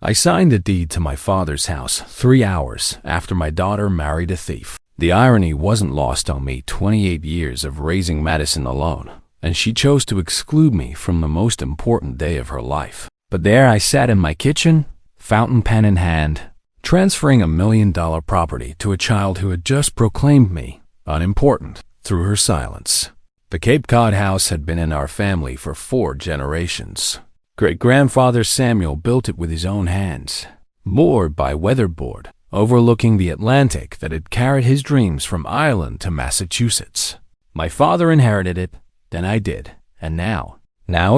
I signed the deed to my father's house 3 hours after my daughter married a thief. The irony wasn't lost on me 28 years of raising Madison alone, and she chose to exclude me from the most important day of her life. But there I sat in my kitchen, fountain pen in hand, transferring $1 million property to a child who had just proclaimed me unimportant through her silence. The Cape Cod house had been in our family for 4 generations. Great-grandfather Samuel built it with his own hands, moored by weatherboard, overlooking the Atlantic that had carried his dreams from Ireland to Massachusetts. My father inherited it, then I did, and now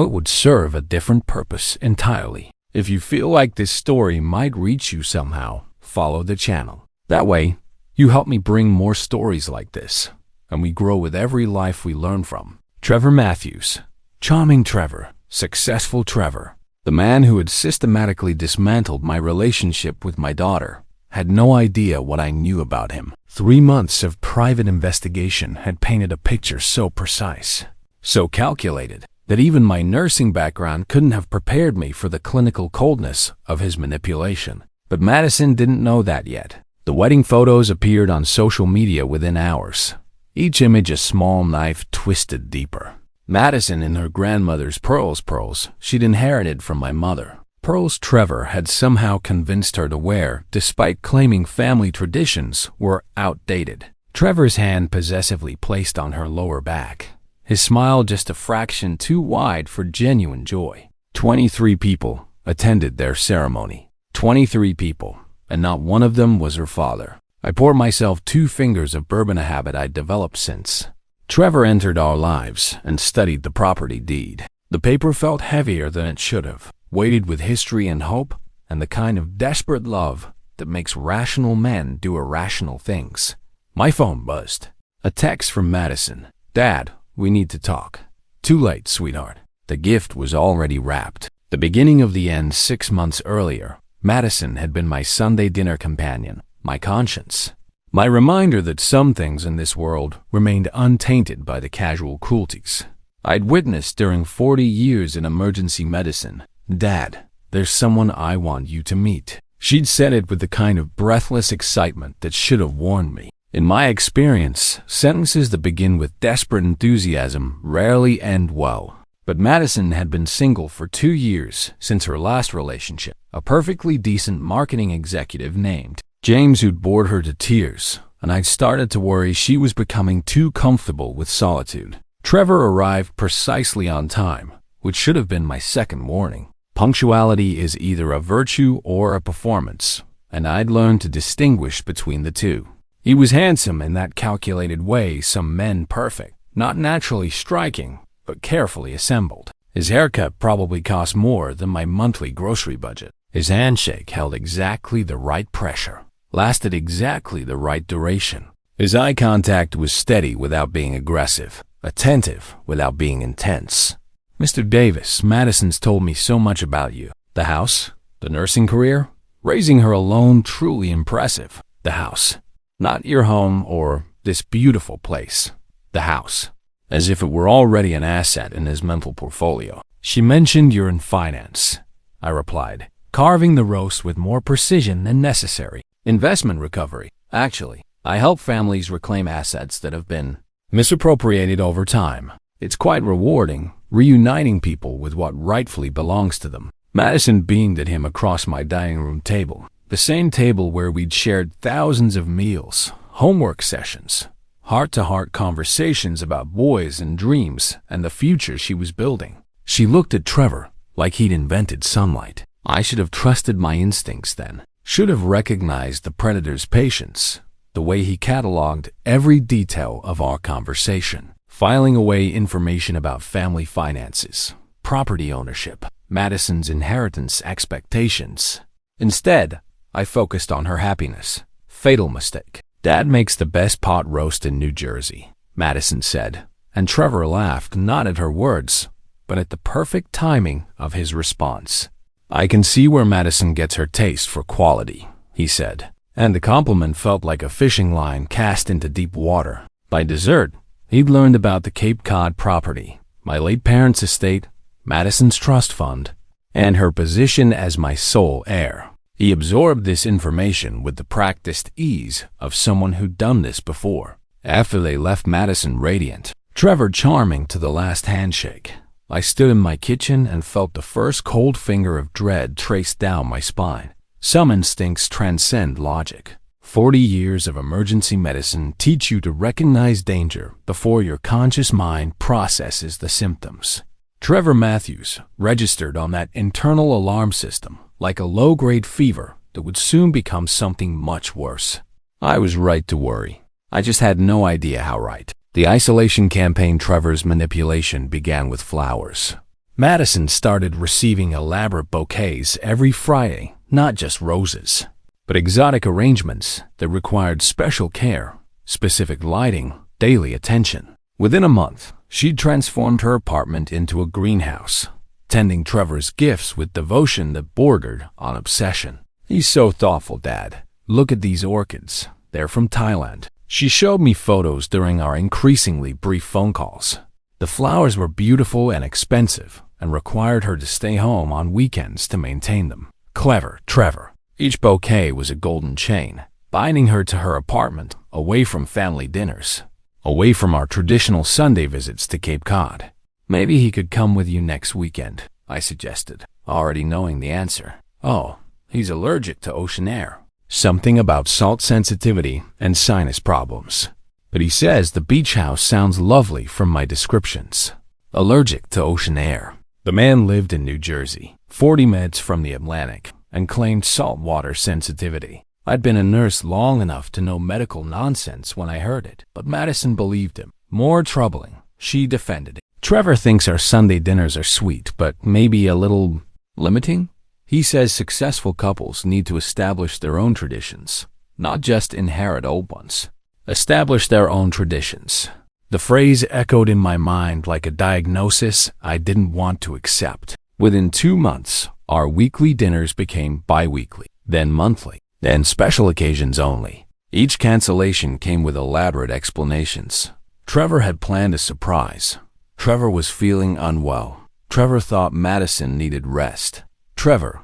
it would serve a different purpose entirely. If you feel like this story might reach you somehow, follow the channel. That way, you help me bring more stories like this, and we grow with every life we learn from. Trevor Matthews. Charming Trevor. Successful Trevor. The man who had systematically dismantled my relationship with my daughter had no idea what I knew about him. 3 months of private investigation had painted a picture so precise, so calculated, that even my nursing background couldn't have prepared me for the clinical coldness of his manipulation. But Madison didn't know that yet. The wedding photos appeared on social media within hours, each image a small knife twisted deeper. Madison in her grandmother's pearls she'd inherited from my mother. Pearls Trevor had somehow convinced her to wear, despite claiming family traditions were outdated. Trevor's hand possessively placed on her lower back, his smile just a fraction too wide for genuine joy. 23 people attended their ceremony. 23 people, and not one of them was her father. I poured myself 2 fingers of bourbon, a habit I'd developed since. Trevor entered our lives and studied the property deed. The paper felt heavier than it should have, weighted with history and hope, and the kind of desperate love that makes rational men do irrational things. My phone buzzed. A text from Madison. "Dad, we need to talk." "Too late, sweetheart." The gift was already wrapped. The beginning of the end 6 months earlier, Madison had been my Sunday dinner companion, my conscience, my reminder that some things in this world remained untainted by the casual cruelties I'd witnessed during 40 years in emergency medicine. "Dad, there's someone I want you to meet." She'd said it with the kind of breathless excitement that should have warned me. In my experience, sentences that begin with desperate enthusiasm rarely end well. But Madison had been single for 2 years since her last relationship, a perfectly decent marketing executive named James who'd bored her to tears, and I'd started to worry she was becoming too comfortable with solitude. Trevor arrived precisely on time, which should have been my second warning. Punctuality is either a virtue or a performance, and I'd learned to distinguish between the two. He was handsome in that calculated way some men perfect, not naturally striking, but carefully assembled. His haircut probably cost more than my monthly grocery budget. His handshake held exactly the right pressure, lasted exactly the right duration. His eye contact was steady without being aggressive, attentive without being intense. "Mr. Davis, Madison's told me so much about you. The house, the nursing career, raising her alone, truly impressive. The house. Not your home or this beautiful place. The house." As if it were already an asset in his mental portfolio. "She mentioned you're in finance," I replied, carving the roast with more precision than necessary. "Investment recovery. Actually, I help families reclaim assets that have been misappropriated over time. It's quite rewarding, reuniting people with what rightfully belongs to them." Madison beamed at him across my dining room table, the same table where we'd shared thousands of meals, homework sessions, heart-to-heart conversations about boys and dreams and the future she was building. She looked at Trevor like he'd invented sunlight. I should have trusted my instincts then, should have recognized the predator's patience, the way he cataloged every detail of our conversation, filing away information about family finances, property ownership, Madison's inheritance expectations. Instead, I focused on her happiness. Fatal mistake. "Dad makes the best pot roast in New Jersey," Madison said, and Trevor laughed not at her words, but at the perfect timing of his response. "I can see where Madison gets her taste for quality," he said, and the compliment felt like a fishing line cast into deep water. By dessert, he'd learned about the Cape Cod property, my late parents' estate, Madison's trust fund, and her position as my sole heir. He absorbed this information with the practiced ease of someone who'd done this before. After they left Madison radiant, Trevor charming to the last handshake, I stood in my kitchen and felt the first cold finger of dread trace down my spine. Some instincts transcend logic. 40 years of emergency medicine teach you to recognize danger before your conscious mind processes the symptoms. Trevor Matthews registered on that internal alarm system like a low-grade fever that would soon become something much worse. I was right to worry. I just had no idea how right. The isolation campaign Trevor's manipulation began with flowers. Madison started receiving elaborate bouquets every Friday, not just roses, but exotic arrangements that required special care, specific lighting, daily attention. Within a month, she'd transformed her apartment into a greenhouse, tending Trevor's gifts with devotion that bordered on obsession. "He's so thoughtful, Dad. Look at these orchids. They're from Thailand." She showed me photos during our increasingly brief phone calls. The flowers were beautiful and expensive and required her to stay home on weekends to maintain them. Clever Trevor. Each bouquet was a golden chain, binding her to her apartment, away from family dinners, away from our traditional Sunday visits to Cape Cod. "Maybe he could come with you next weekend," I suggested, already knowing the answer. "Oh, he's allergic to ocean air. Something about salt sensitivity and sinus problems. But he says the beach house sounds lovely from my descriptions." Allergic to ocean air. The man lived in New Jersey, 40 minutes from the Atlantic, and claimed saltwater sensitivity. I'd been a nurse long enough to know medical nonsense when I heard it, but Madison believed him. More troubling, she defended it. "Trevor thinks our Sunday dinners are sweet, but maybe a little limiting. He says successful couples need to establish their own traditions, not just inherit old ones. Establish their own traditions." The phrase echoed in my mind like a diagnosis I didn't want to accept. Within 2 months, our weekly dinners became bi-weekly, then monthly, then special occasions only. Each cancellation came with elaborate explanations. Trevor had planned a surprise. Trevor was feeling unwell. Trevor thought Madison needed rest. Trevor.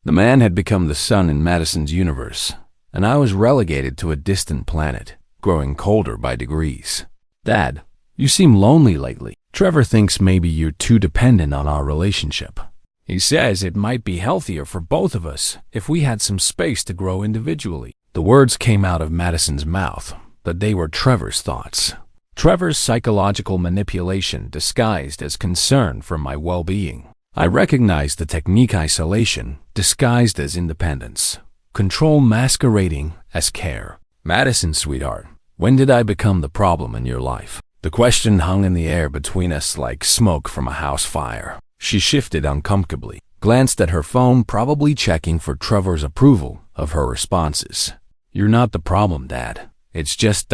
The man had become the sun in Madison's universe, and I was relegated to a distant planet, growing colder by degrees. "Dad, you seem lonely lately. Trevor thinks maybe you're too dependent on our relationship. He says it might be healthier for both of us if we had some space to grow individually." The words came out of Madison's mouth, but they were Trevor's thoughts. Trevor's psychological manipulation disguised as concern for my well-being. I recognized the technique: isolation disguised as independence, control masquerading as care. "Madison, sweetheart, when did I become the problem in your life?" The question hung in the air between us like smoke from a house fire. She shifted uncomfortably, glanced at her phone, probably checking for Trevor's approval of her responses. "You're not the problem, Dad. It's just ...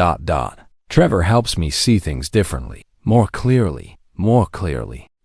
Trevor helps me see things differently, more clearly,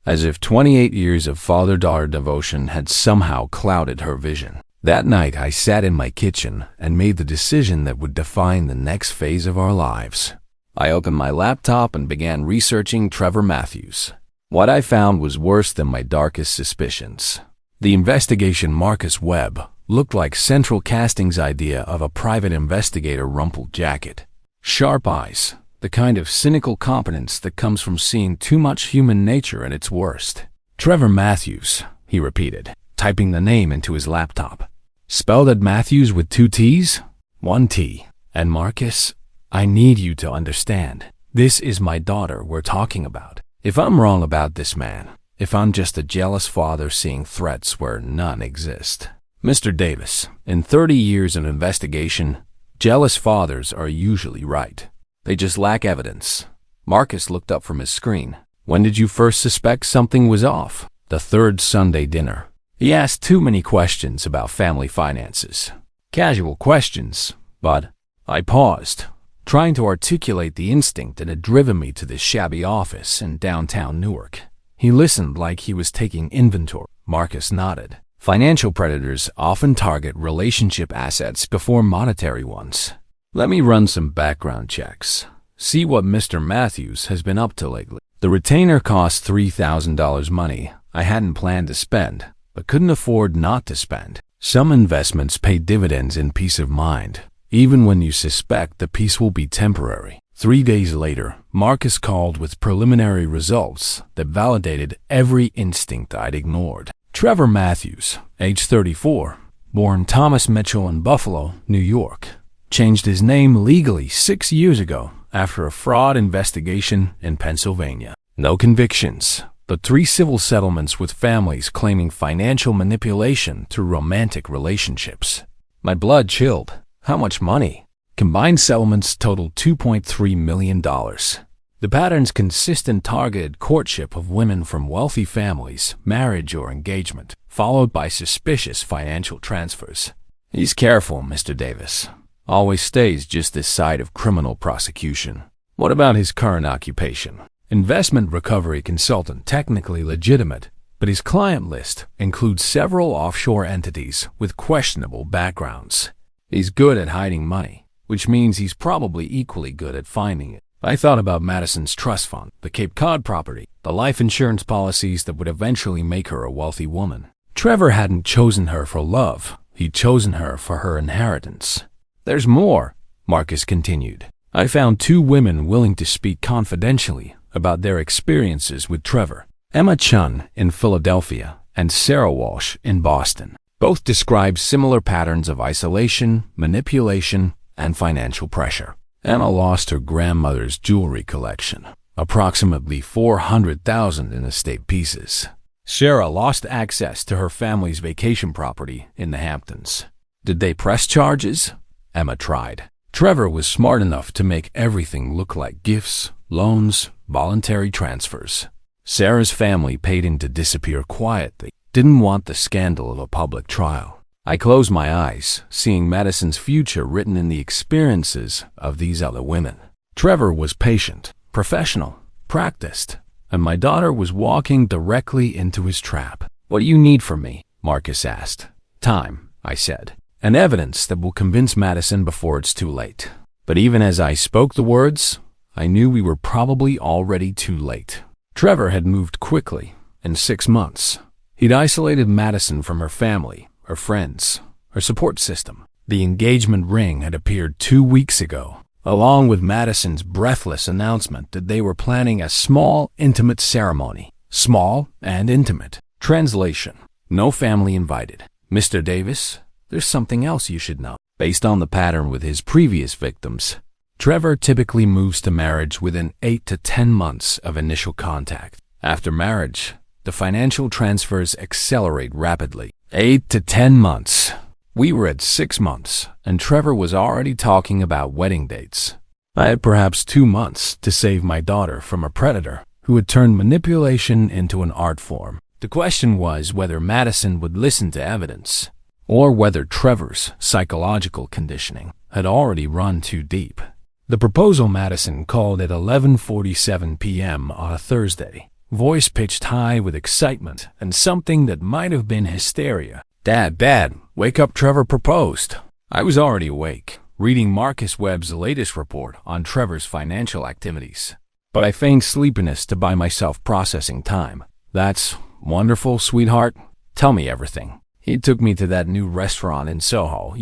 as if 28 years of father-daughter devotion had somehow clouded her vision. That night, I sat in my kitchen and made the decision that would define the next phase of our lives. I opened my laptop and began researching Trevor Matthews. What I found was worse than my darkest suspicions. The investigation Marcus Webb looked like Central Casting's idea of a private investigator rumpled jacket. Sharp eyes, the kind of cynical competence that comes from seeing too much human nature at its worst. "Trevor Matthews," he repeated, typing the name into his laptop. "Spelled at Matthews with 2 T's? 1 T. And Marcus, I need you to understand. This is my daughter we're talking about. If I'm wrong about this man, if I'm just a jealous father seeing threats where none exist. Mr. Davis, in 30 years of investigation, jealous fathers are usually right. They just lack evidence." Marcus looked up from his screen. "When did you first suspect something was off?" "The 3rd Sunday dinner." He asked too many questions about family finances. Casual questions, but I paused, trying to articulate the instinct that had driven me to this shabby office in downtown Newark. He listened like he was taking inventory. Marcus nodded. "Financial predators often target relationship assets before monetary ones. Let me run some background checks. See what Mr. Matthews has been up to lately." The retainer cost $3,000 money I hadn't planned to spend, but couldn't afford not to spend. Some investments pay dividends in peace of mind, even when you suspect the peace will be temporary. 3 days later, Marcus called with preliminary results that validated every instinct I'd ignored. Trevor Matthews, age 34, born Thomas Mitchell in Buffalo, New York, changed his name legally 6 years ago after a fraud investigation in Pennsylvania. No convictions, but 3 civil settlements with families claiming financial manipulation through romantic relationships. My blood chilled. How much money? Combined settlements totaled $2.3 million. The pattern's consistent targeted courtship of women from wealthy families, marriage or engagement, followed by suspicious financial transfers. He's careful, Mr. Davis. Always stays just this side of criminal prosecution. What about his current occupation? Investment recovery consultant, technically legitimate, but his client list includes several offshore entities with questionable backgrounds. He's good at hiding money, which means he's probably equally good at finding it. I thought about Madison's trust fund, the Cape Cod property, the life insurance policies that would eventually make her a wealthy woman. Trevor hadn't chosen her for love. He'd chosen her for her inheritance. There's more, Marcus continued. I found 2 women willing to speak confidentially about their experiences with Trevor. Emma Chun in Philadelphia and Sarah Walsh in Boston. Both describe similar patterns of isolation, manipulation, and financial pressure. Emma lost her grandmother's jewelry collection, approximately $400,000 in estate pieces. Sarah lost access to her family's vacation property in the Hamptons. Did they press charges? Emma tried. Trevor was smart enough to make everything look like gifts, loans, voluntary transfers. Sarah's family paid him to disappear quietly, didn't want the scandal of a public trial. I closed my eyes, seeing Madison's future written in the experiences of these other women. Trevor was patient, professional, practiced, and my daughter was walking directly into his trap. What do you need from me? Marcus asked. Time, I said, and evidence that will convince Madison before it's too late. But even as I spoke the words, I knew we were probably already too late. Trevor had moved quickly, in 6 months. He'd isolated Madison from her family, her friends, her support system. The engagement ring had appeared 2 weeks ago, along with Madison's breathless announcement that they were planning a small, intimate ceremony. Small and intimate. Translation: no family invited. Mr. Davis, there's something else you should know. Based on the pattern with his previous victims, Trevor typically moves to marriage within 8 to 10 months of initial contact. After marriage, the financial transfers accelerate rapidly. 8 to 10 months. We were at 6 months, and Trevor was already talking about wedding dates. I had perhaps 2 months to save my daughter from a predator who had turned manipulation into an art form. The question was whether Madison would listen to evidence, or whether Trevor's psychological conditioning had already run too deep. The proposal Madison called at 11:47 p.m. on a Thursday, voice pitched high with excitement and something that might have been hysteria. Dad, wake up, Trevor proposed." I was already awake, reading Marcus Webb's latest report on Trevor's financial activities. But I feigned sleepiness to buy myself processing time. "That's wonderful, sweetheart. Tell me everything." He took me to that new restaurant in Soho,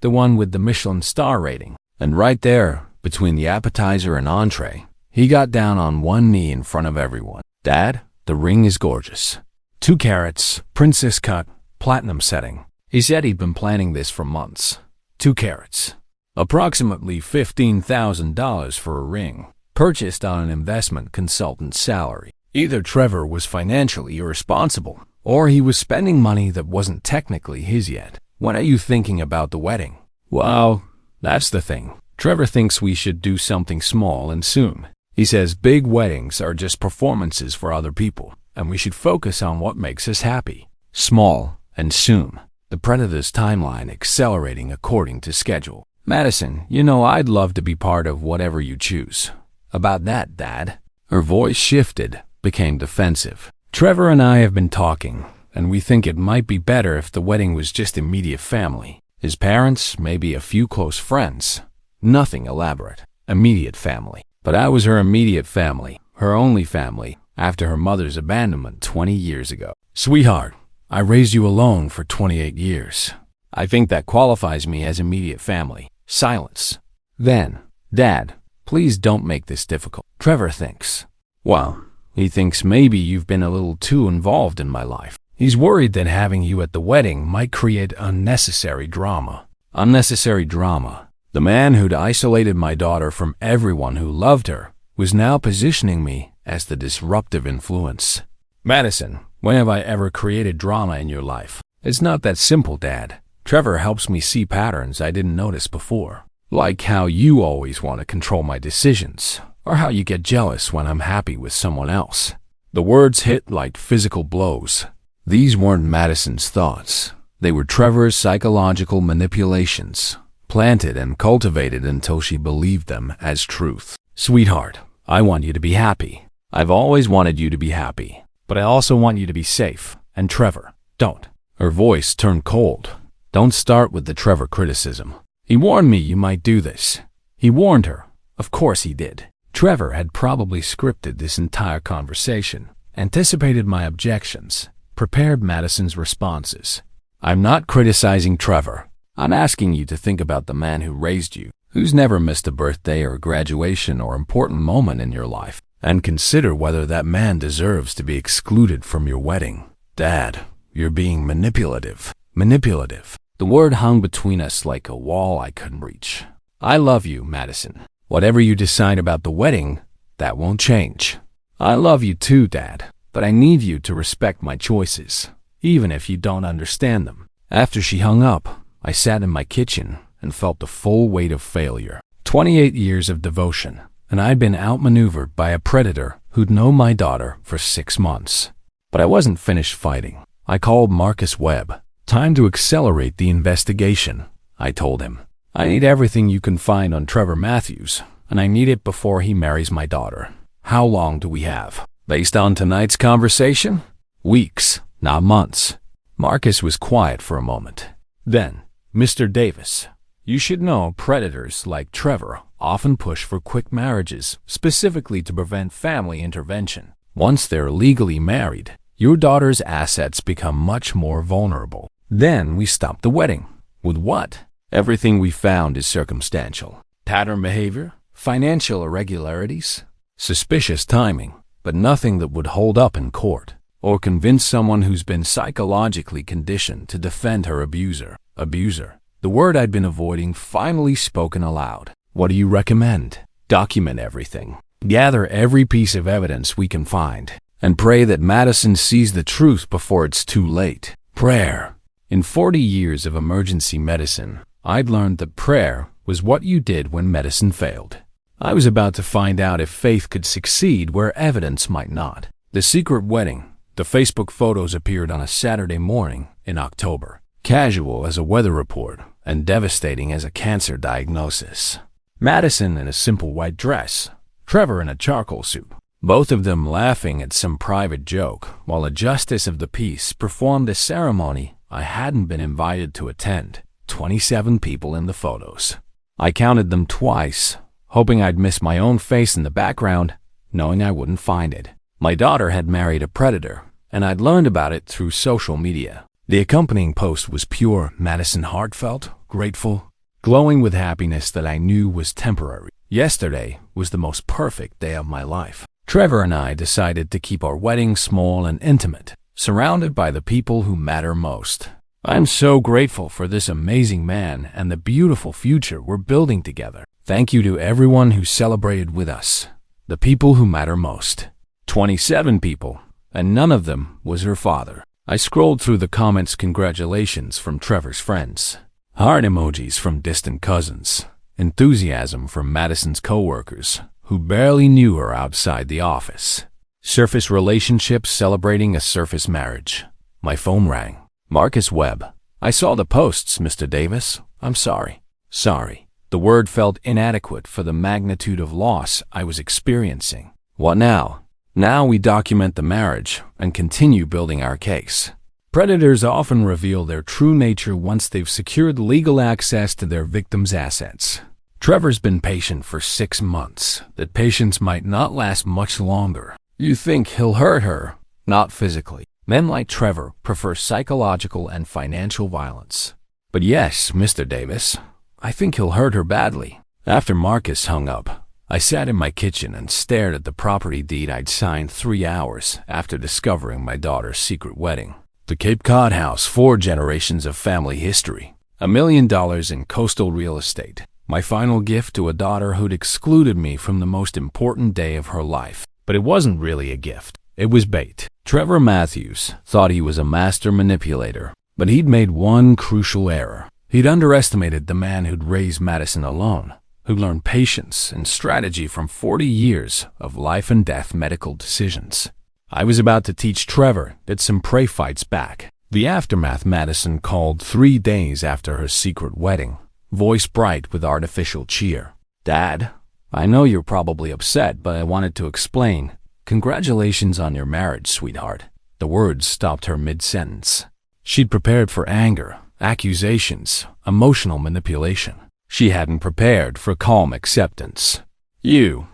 the one with the Michelin star rating. And right there, between the appetizer and entree, he got down on one knee in front of everyone. "Dad, the ring is gorgeous. 2 carats, princess cut, platinum setting." He said he'd been planning this for months. 2 carats. Approximately $15,000 for a ring, purchased on an investment consultant's salary. Either Trevor was financially irresponsible, or he was spending money that wasn't technically his yet. "When are you thinking about the wedding?" "Well, that's the thing. Trevor thinks we should do something small and soon. He says big weddings are just performances for other people, and we should focus on what makes us happy. Small and soon." The predator's timeline accelerating according to schedule. "Madison, I'd love to be part of whatever you choose." "About that, Dad." Her voice shifted, became defensive. "Trevor and I have been talking, and we think it might be better if the wedding was just immediate family. His parents, maybe a few close friends. Nothing elaborate. Immediate family." But I was her immediate family, her only family, after her mother's abandonment 20 years ago. Sweetheart, I raised you alone for 28 years. I think that qualifies me as immediate family. Silence. Then, Dad, please don't make this difficult. Trevor thinks. Well, he thinks maybe you've been a little too involved in my life. He's worried that having you at the wedding might create unnecessary drama. Unnecessary drama. The man who'd isolated my daughter from everyone who loved her was now positioning me as the disruptive influence. Madison, when have I ever created drama in your life? It's not that simple, Dad. Trevor helps me see patterns I didn't notice before. Like how you always want to control my decisions, or how you get jealous when I'm happy with someone else. The words hit like physical blows. These weren't Madison's thoughts. They were Trevor's psychological manipulations, planted and cultivated until she believed them as truth. Sweetheart, I want you to be happy. I've always wanted you to be happy, but I also want you to be safe. And Trevor, don't. Her voice turned cold. Don't start with the Trevor criticism. He warned me you might do this. He warned her. Of course he did. Trevor had probably scripted this entire conversation, anticipated my objections, prepared Madison's responses. I'm not criticizing Trevor. I'm asking you to think about the man who raised you, who's never missed a birthday or graduation or important moment in your life, and consider whether that man deserves to be excluded from your wedding. Dad, you're being manipulative. Manipulative. The word hung between us like a wall I couldn't reach. I love you, Madison. Whatever you decide about the wedding, that won't change. I love you too, Dad, but I need you to respect my choices, even if you don't understand them. After she hung up, I sat in my kitchen and felt the full weight of failure. 28 years of devotion, and I'd been outmaneuvered by a predator who'd known my daughter for 6 months. But I wasn't finished fighting. I called Marcus Webb. Time to accelerate the investigation, I told him. I need everything you can find on Trevor Matthews, and I need it before he marries my daughter. How long do we have? Based on tonight's conversation? Weeks, not months. Marcus was quiet for a moment. Then, Mr. Davis, you should know predators like Trevor often push for quick marriages, specifically to prevent family intervention. Once they're legally married, your daughter's assets become much more vulnerable. Then we stopped the wedding. With what? Everything we found is circumstantial. Pattern behavior, financial irregularities, suspicious timing, but nothing that would hold up in court or convince someone who's been psychologically conditioned to defend her abuser. Abuser. The word I'd been avoiding finally spoken aloud. What do you recommend? Document everything. Gather every piece of evidence we can find, and pray that Madison sees the truth before it's too late. Prayer. In 40 years of emergency medicine, I'd learned that prayer was what you did when medicine failed. I was about to find out if faith could succeed where evidence might not. The secret wedding. The Facebook photos appeared on a Saturday morning in October. Casual as a weather report and devastating as a cancer diagnosis. Madison in a simple white dress, Trevor in a charcoal suit. Both of them laughing at some private joke while a justice of the peace performed a ceremony I hadn't been invited to attend. 27 people in the photos. I counted them twice, hoping I'd miss my own face in the background, knowing I wouldn't find it. My daughter had married a predator, and I'd learned about it through social media. The accompanying post was pure Madison, heartfelt, grateful, glowing with happiness that I knew was temporary. Yesterday was the most perfect day of my life. Trevor and I decided to keep our wedding small and intimate, surrounded by the people who matter most. I'm so grateful for this amazing man and the beautiful future we're building together. Thank you to everyone who celebrated with us, the people who matter most. 27 people, and none of them was her father. I scrolled through the comments, congratulations from Trevor's friends, heart emojis from distant cousins, enthusiasm from Madison's coworkers who barely knew her outside the office. Surface relationships celebrating a surface marriage. My phone rang. Marcus Webb. I saw the posts, Mr. Davis. I'm sorry. Sorry. The word felt inadequate for the magnitude of loss I was experiencing. What now? Now we document the marriage and continue building our case. Predators often reveal their true nature once they've secured legal access to their victims' assets. Trevor's been patient for 6 months. That patience might not last much longer. You think he'll hurt her, not physically. Men like Trevor prefer psychological and financial violence. But yes, Mr. Davis, I think he'll hurt her badly. After Marcus hung up, I sat in my kitchen and stared at the property deed I'd signed 3 hours after discovering my daughter's secret wedding. The Cape Cod house, 4 generations of family history, $1 million in coastal real estate. My final gift to a daughter who'd excluded me from the most important day of her life. But it wasn't really a gift. It was bait. Trevor Matthews thought he was a master manipulator, but he'd made one crucial error. He'd underestimated the man who'd raised Madison alone, who learned patience and strategy from 40 years of life and death medical decisions. I was about to teach Trevor that some prey fights back. The aftermath Madison called 3 days after her secret wedding, voice bright with artificial cheer. "Dad, I know you're probably upset, but I wanted to explain. Congratulations on your marriage, sweetheart." The words stopped her mid-sentence. She'd prepared for anger, accusations, emotional manipulation. She hadn't prepared for calm acceptance. "You're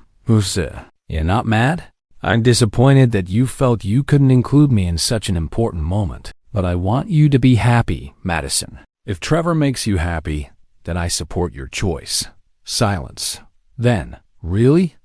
not mad? I'm disappointed that you felt you couldn't include me in such an important moment. But I want you to be happy, Madison. If Trevor makes you happy, then I support your choice." Silence. Then, really?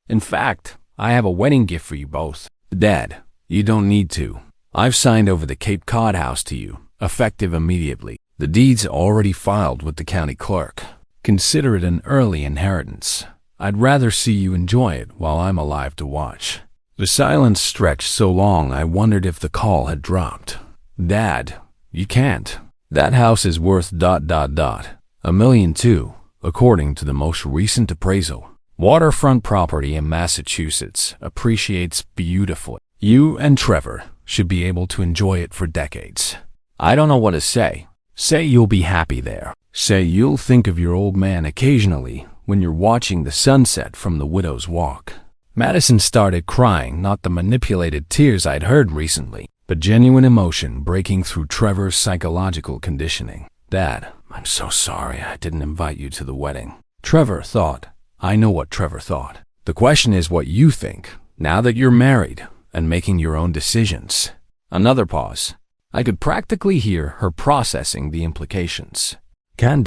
In fact, I have a wedding gift for you both. "Dad, you don't need to. I've signed over the Cape Cod house to you, effective immediately. The deed's already filed with the county clerk. Consider it an early inheritance. I'd rather see you enjoy it while I'm alive to watch." The silence stretched so long I wondered if the call had dropped. "Dad, you can't. That house is worth ... $1 million too, according to the most recent appraisal. Waterfront property in Massachusetts appreciates beautifully. You and Trevor should be able to enjoy it for decades. I don't know what to say. Say you'll be happy there. Say you'll think of your old man occasionally when you're watching the sunset from the Widow's Walk." Madison started crying, not the manipulated tears I'd heard recently, but genuine emotion breaking through Trevor's psychological conditioning. "Dad, I'm so sorry I didn't invite you to the wedding." Trevor thought. I know what Trevor thought. The question is what you think, now that you're married and making your own decisions. Another pause. I could practically hear her processing the implications. Can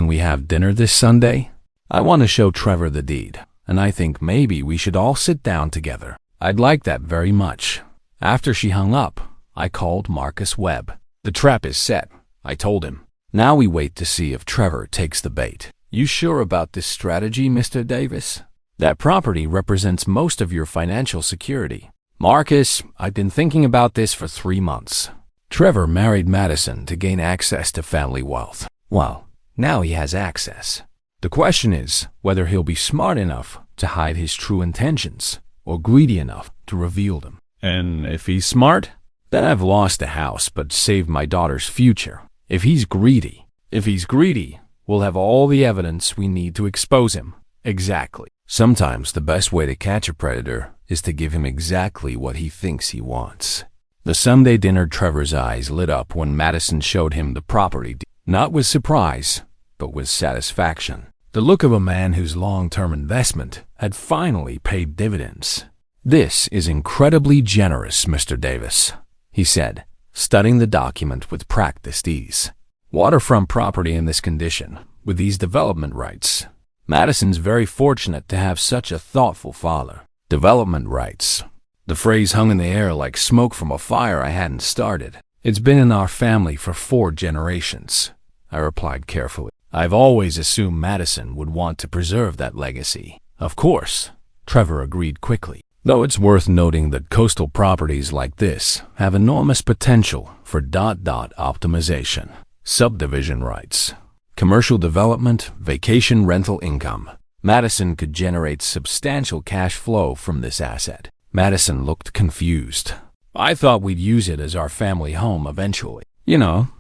we have dinner this Sunday? I want to show Trevor the deed, and I think maybe we should all sit down together. I'd like that very much. After she hung up, I called Marcus Webb. "The trap is set," I told him. "Now we wait to see if Trevor takes the bait." "You sure about this strategy, Mr. Davis? That property represents most of your financial security." "Marcus, I've been thinking about this for 3 months. Trevor married Madison to gain access to family wealth. Well, now he has access. The question is whether he'll be smart enough to hide his true intentions or greedy enough to reveal them. And if he's smart, then I've lost the house but saved my daughter's future. If he's greedy, we'll have all the evidence we need to expose him." Exactly. Sometimes the best way to catch a predator is to give him exactly what he thinks he wants. The Sunday dinner, Trevor's eyes lit up when Madison showed him the property, not with surprise, but with satisfaction. The look of a man whose long-term investment had finally paid dividends. "This is incredibly generous, Mr. Davis," he said, studying the document with practiced ease. "Waterfront property in this condition, with these development rights. Madison's very fortunate to have such a thoughtful father." Development rights. The phrase hung in the air like smoke from a fire I hadn't started. "It's been in our family for 4 generations, I replied carefully. "I've always assumed Madison would want to preserve that legacy." "Of course," Trevor agreed quickly. Though it's worth noting that coastal properties like this have enormous potential for ... optimization. Subdivision rights. Commercial development, vacation rental income. Madison could generate substantial cash flow from this asset. Madison looked confused. "I thought we'd use it as our family home eventually.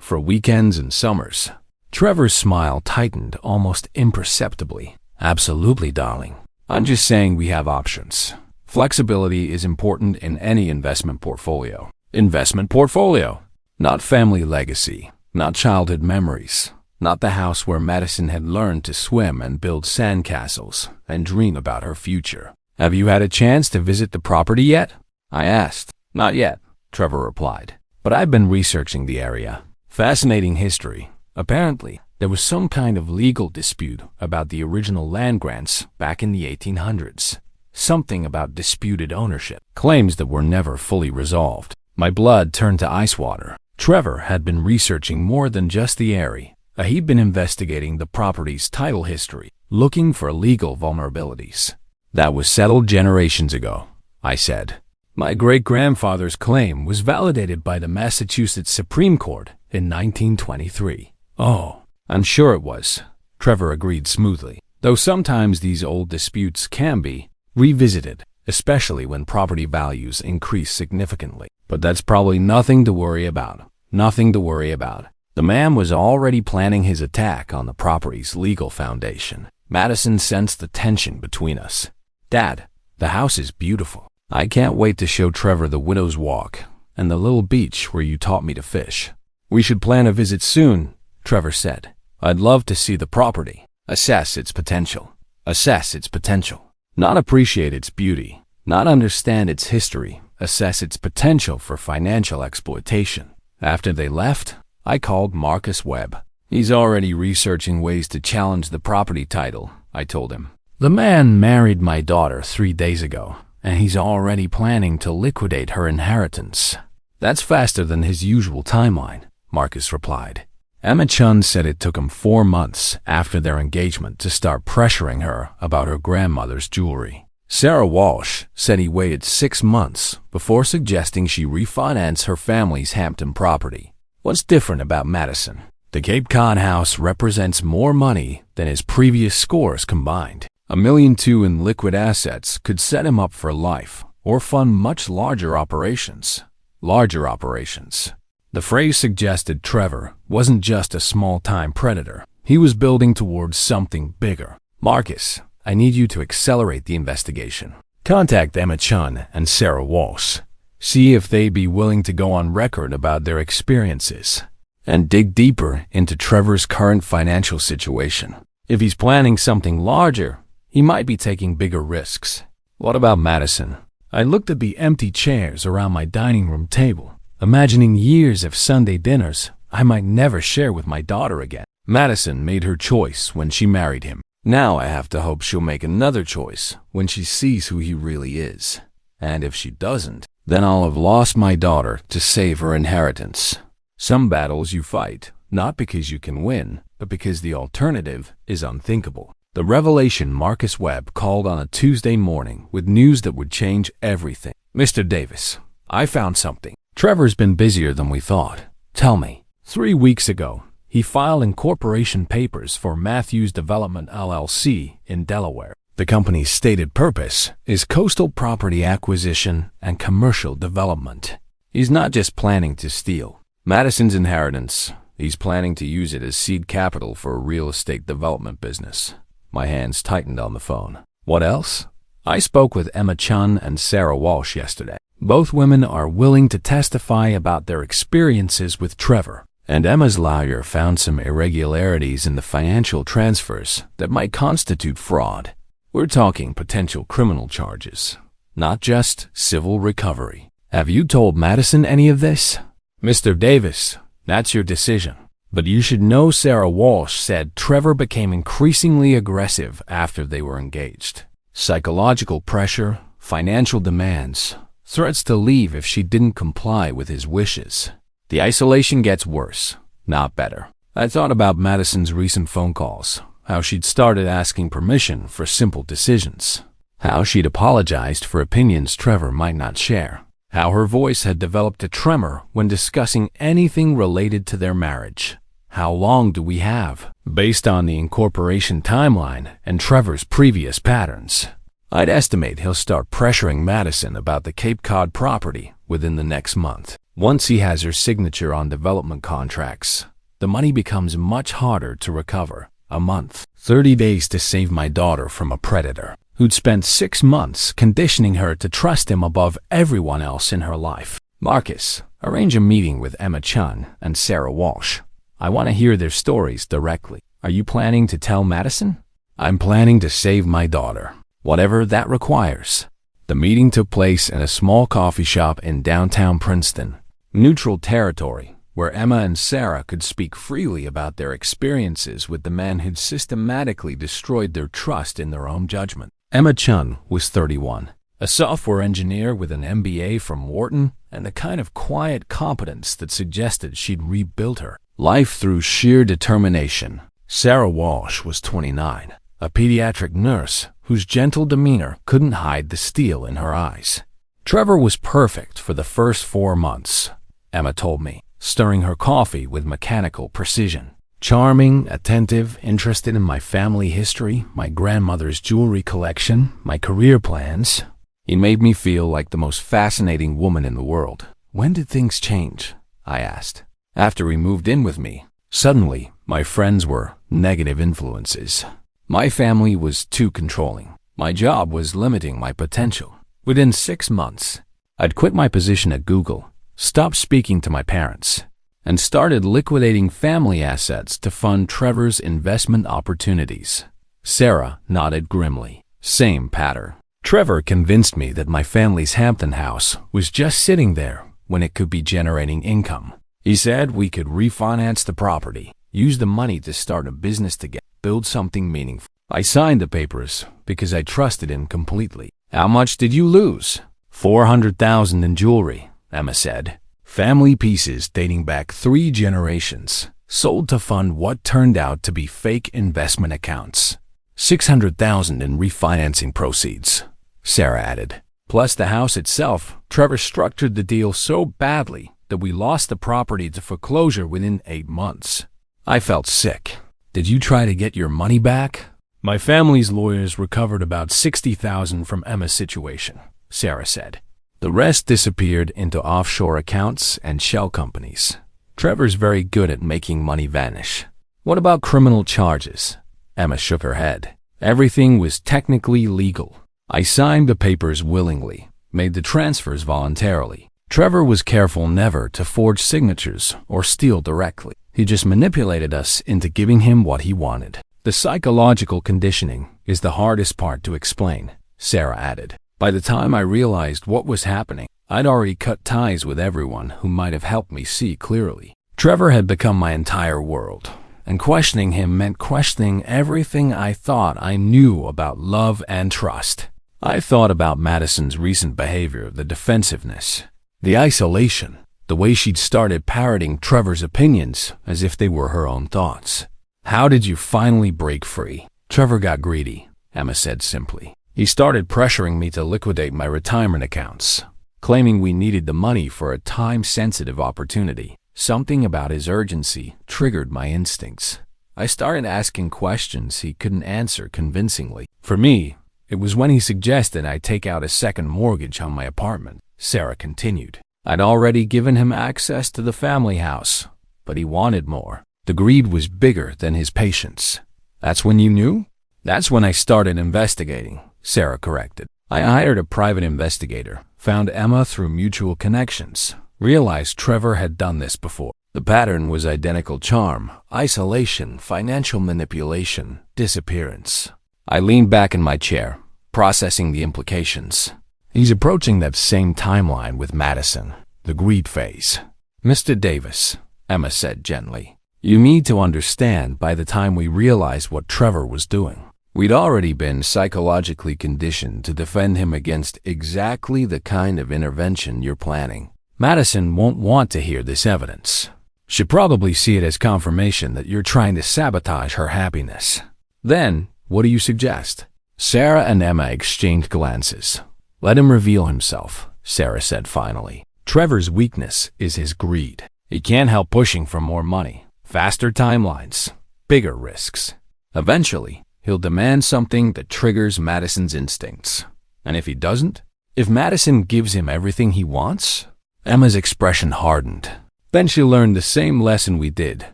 For weekends and summers." Trevor's smile tightened almost imperceptibly. "Absolutely, darling. I'm just saying we have options. Flexibility is important in any investment portfolio." Investment portfolio? Not family legacy, not childhood memories, not the house where Madison had learned to swim and build sandcastles and dream about her future. Have you had a chance to visit the property yet? I asked. Not yet, Trevor replied. But I've been researching the area. Fascinating history. Apparently, there was some kind of legal dispute about the original land grants back in the 1800s. Something about disputed ownership. Claims that were never fully resolved. My blood turned to ice water. Trevor had been researching more than just the area. He'd been investigating the property's title history, looking for legal vulnerabilities. That was settled generations ago, I said. My great-grandfather's claim was validated by the Massachusetts Supreme Court in 1923. Oh, I'm sure it was, Trevor agreed smoothly, though sometimes these old disputes can be revisited, especially when property values increase significantly. But that's probably nothing to worry about. Nothing to worry about. The man was already planning his attack on the property's legal foundation. Madison sensed the tension between us. Dad, the house is beautiful. I can't wait to show Trevor the Widow's Walk and the little beach where you taught me to fish. We should plan a visit soon, Trevor said. I'd love to see the property. Assess its potential. Assess its potential. Not appreciate its beauty. Not understand its history. Assess its potential for financial exploitation. After they left, I called Marcus Webb. He's already researching ways to challenge the property title, I told him. The man married my daughter 3 days ago, and he's already planning to liquidate her inheritance. That's faster than his usual timeline, Marcus replied. Emma Chun said it took him 4 months after their engagement to start pressuring her about her grandmother's jewelry. Sarah Walsh said he waited 6 months before suggesting she refinance her family's Hampton property. What's different about Madison? The Cape Cod house represents more money than his previous scores combined. $1.2 million in liquid assets could set him up for life or fund much larger operations. Larger operations. The phrase suggested Trevor wasn't just a small-time predator. He was building towards something bigger. Marcus, I need you to accelerate the investigation. Contact Emma Chun and Sarah Walsh. See if they'd be willing to go on record about their experiences and dig deeper into Trevor's current financial situation. If he's planning something larger, he might be taking bigger risks. What about Madison? I looked at the empty chairs around my dining room table, imagining years of Sunday dinners I might never share with my daughter again. Madison made her choice when she married him. Now I have to hope she'll make another choice when she sees who he really is. And if she doesn't, then I'll have lost my daughter to save her inheritance. Some battles you fight, not because you can win, but because the alternative is unthinkable. The revelation Marcus Webb called on a Tuesday morning with news that would change everything. Mr. Davis, I found something. Trevor's been busier than we thought. Tell me. 3 weeks ago, he filed incorporation papers for Matthews Development LLC in Delaware. The company's stated purpose is coastal property acquisition and commercial development. He's not just planning to steal Madison's inheritance. He's planning to use it as seed capital for a real estate development business. My hands tightened on the phone. What else? I spoke with Emma Chun and Sarah Walsh yesterday. Both women are willing to testify about their experiences with Trevor. And Emma's lawyer found some irregularities in the financial transfers that might constitute fraud. We're talking potential criminal charges, not just civil recovery. Have you told Madison any of this? Mr. Davis, that's your decision. But you should know Sarah Walsh said Trevor became increasingly aggressive after they were engaged. Psychological pressure, financial demands, threats to leave if she didn't comply with his wishes. The isolation gets worse, not better. I thought about Madison's recent phone calls, how she'd started asking permission for simple decisions, how she'd apologized for opinions Trevor might not share, how her voice had developed a tremor when discussing anything related to their marriage. How long do we have, based on the incorporation timeline and Trevor's previous patterns? I'd estimate he'll start pressuring Madison about the Cape Cod property within the next month. Once he has her signature on development contracts, the money becomes much harder to recover. A month, 30 days to save my daughter from a predator who'd spent 6 months conditioning her to trust him above everyone else in her life. Marcus, arrange a meeting with Emma Chun and Sarah Walsh. I want to hear their stories directly. Are you planning to tell Madison? I'm planning to save my daughter. whatever that requires. The meeting took place in a small coffee shop in downtown Princeton, neutral territory, where Emma and Sarah could speak freely about their experiences with the man who'd systematically destroyed their trust in their own judgment. Emma Chun was 31, a software engineer with an MBA from Wharton and the kind of quiet competence that suggested she'd rebuild her life through sheer determination. Sarah Walsh was 29, a pediatric nurse whose gentle demeanor couldn't hide the steel in her eyes. Trevor was perfect for the first 4 months, Emma told me, stirring her coffee with mechanical precision. Charming, attentive, interested in my family history, my grandmother's jewelry collection, my career plans. He made me feel like the most fascinating woman in the world. When did things change? I asked. After he moved in with me, suddenly my friends were negative influences. My family was too controlling. My job was limiting my potential. Within 6 months, I'd quit my position at Google, stopped speaking to my parents, and started liquidating family assets to fund Trevor's investment opportunities. Sarah nodded grimly. Same pattern. Trevor convinced me that my family's Hampton house was just sitting there when it could be generating income. He said we could refinance the property, use the money to start a business together, build something meaningful. I signed the papers because I trusted him completely. How much did you lose? $400,000 in jewelry, Emma said. Family pieces dating back 3 generations, sold to fund what turned out to be fake investment accounts. $600,000 in refinancing proceeds, Sarah added. Plus the house itself. Trevor structured the deal so badly that we lost the property to foreclosure within 8 months. I felt sick. Did you try to get your money back? My family's lawyers recovered about $60,000 from Emma's situation, Sarah said. The rest disappeared into offshore accounts and shell companies. Trevor's very good at making money vanish. What about criminal charges? Emma shook her head. Everything was technically legal. I signed the papers willingly, made the transfers voluntarily. Trevor was careful never to forge signatures or steal directly. He just manipulated us into giving him what he wanted. The psychological conditioning is the hardest part to explain, Sarah added. By the time I realized what was happening, I'd already cut ties with everyone who might have helped me see clearly. Trevor had become my entire world, and questioning him meant questioning everything I thought I knew about love and trust. I thought about Madison's recent behavior, the defensiveness, the isolation, the way she'd started parroting Trevor's opinions as if they were her own thoughts. How did you finally break free? Trevor got greedy, Emma said simply. He started pressuring me to liquidate my retirement accounts, claiming we needed the money for a time-sensitive opportunity. Something about his urgency triggered my instincts. I started asking questions he couldn't answer convincingly. For me, it was when he suggested I take out a second mortgage on my apartment, Sarah continued. I'd already given him access to the family house, but he wanted more. The greed was bigger than his patience. That's when you knew? That's when I started investigating, Sarah corrected. I hired a private investigator, found Emma through mutual connections, realized Trevor had done this before. The pattern was identical: charm, isolation, financial manipulation, disappearance. I leaned back in my chair, processing the implications. He's approaching that same timeline with Madison, the greed phase. Mr. Davis, Emma said gently, you need to understand by the time we realized what Trevor was doing, we'd already been psychologically conditioned to defend him against exactly the kind of intervention you're planning. Madison won't want to hear this evidence. She'll probably see it as confirmation that you're trying to sabotage her happiness. Then, what do you suggest? Sarah and Emma exchanged glances. Let him reveal himself, Sarah said finally. Trevor's weakness is his greed. He can't help pushing for more money, faster timelines, bigger risks. Eventually, he'll demand something that triggers Madison's instincts. And if he doesn't? If Madison gives him everything he wants? Emma's expression hardened. Then she learned the same lesson we did,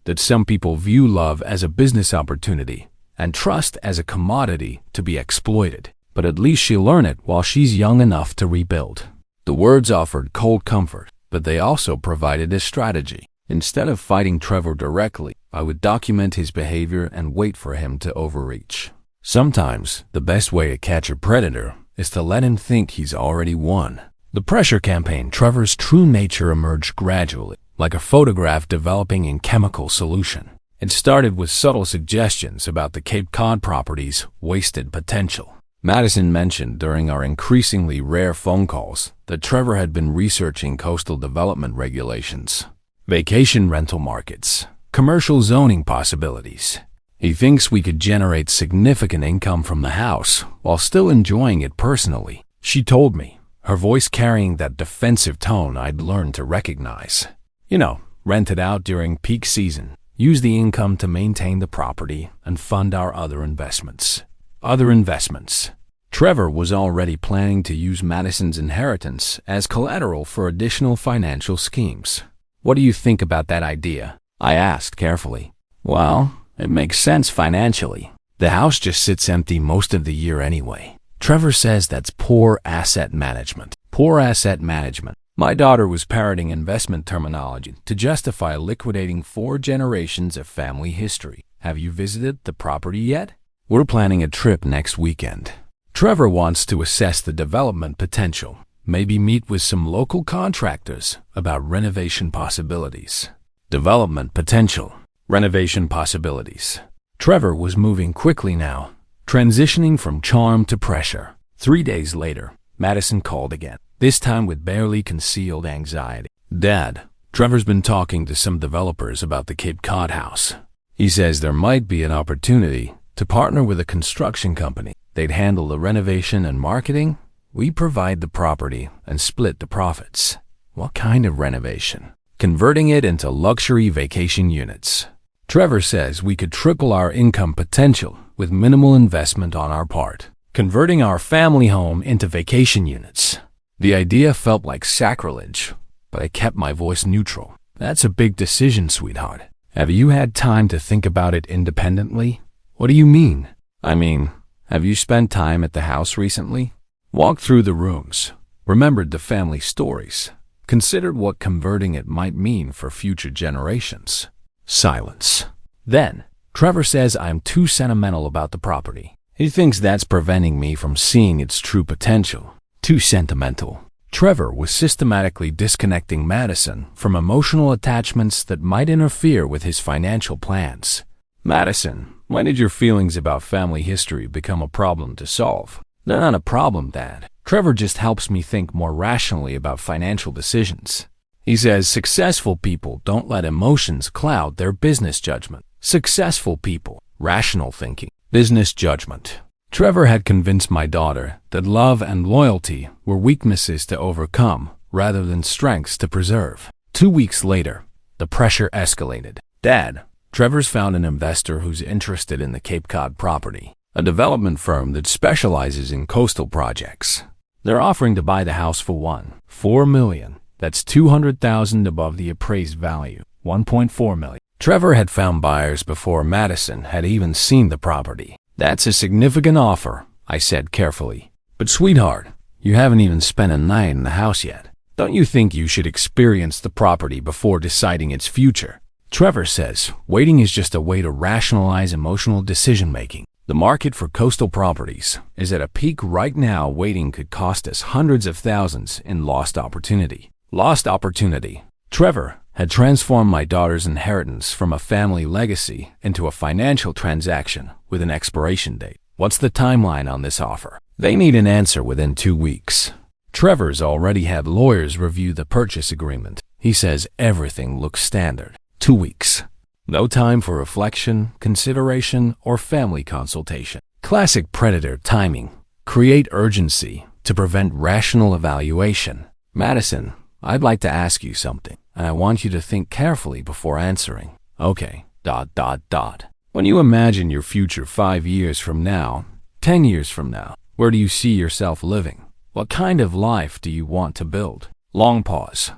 that some people view love as a business opportunity and trust as a commodity to be exploited. But at least she'll learn it while she's young enough to rebuild. The words offered cold comfort, but they also provided a strategy. Instead of fighting Trevor directly, I would document his behavior and wait for him to overreach. Sometimes, the best way to catch a predator is to let him think he's already won. The pressure campaign, Trevor's true nature emerged gradually, like a photograph developing in chemical solution. It started with subtle suggestions about the Cape Cod property's wasted potential. Madison mentioned during our increasingly rare phone calls that Trevor had been researching coastal development regulations, vacation rental markets, commercial zoning possibilities. He thinks we could generate significant income from the house while still enjoying it personally, she told me, her voice carrying that defensive tone I'd learned to recognize. Rent it out during peak season, use the income to maintain the property, and fund our other investments. Trevor was already planning to use Madison's inheritance as collateral for additional financial schemes. What do you think about that idea? I asked carefully. Well, it makes sense financially. The house just sits empty most of the year anyway. Trevor says that's poor asset management. My daughter was parroting investment terminology to justify liquidating 4 generations of family history. Have you visited the property yet? We're planning a trip next weekend. Trevor wants to assess the development potential, maybe meet with some local contractors about renovation possibilities. Development potential, renovation possibilities. Trevor was moving quickly now, transitioning from charm to pressure. 3 days later, Madison called again, this time with barely concealed anxiety. Dad, Trevor's been talking to some developers about the Cape Cod house. He says there might be an opportunity to partner with a construction company. They'd handle the renovation and marketing. We provide the property and split the profits. What kind of renovation? Converting it into luxury vacation units. Trevor says we could triple our income potential with minimal investment on our part, converting our family home into vacation units. The idea felt like sacrilege, but I kept my voice neutral. That's a big decision, sweetheart. Have you had time to think about it independently? What do you mean? Have you spent time at the house recently? Walked through the rooms, remembered the family stories, considered what converting it might mean for future generations. Silence. Then, Trevor says I'm too sentimental about the property. He thinks that's preventing me from seeing its true potential. Too sentimental. Trevor was systematically disconnecting Madison from emotional attachments that might interfere with his financial plans. Madison, when did your feelings about family history become a problem to solve? They're not a problem, Dad. Trevor just helps me think more rationally about financial decisions. He says successful people don't let emotions cloud their business judgment. Successful people, rational thinking, business judgment. Trevor had convinced my daughter that love and loyalty were weaknesses to overcome rather than strengths to preserve. 2 weeks later, the pressure escalated. Dad, Trevor's found an investor who's interested in the Cape Cod property, a development firm that specializes in coastal projects. They're offering to buy the house for $4 million. That's $200,000 above the appraised value, $1.4 million. Trevor had found buyers before Madison had even seen the property. That's a significant offer, I said carefully. But sweetheart, you haven't even spent a night in the house yet. Don't you think you should experience the property before deciding its future? Trevor says waiting is just a way to rationalize emotional decision-making. The market for coastal properties is at a peak right now. Waiting could cost us hundreds of thousands in lost opportunity. Trevor had transformed my daughter's inheritance from a family legacy into a financial transaction with an expiration date. What's the timeline on this offer? They need an answer within 2 weeks. Trevor's already had lawyers review the purchase agreement. He says everything looks standard. 2 weeks. No time for reflection, consideration, or family consultation. Classic predator timing. Create urgency to prevent rational evaluation. Madison, I'd like to ask you something, and I want you to think carefully before answering. Okay, ... When you imagine your future 5 years from now, 10 years from now, where do you see yourself living? What kind of life do you want to build? Long pause.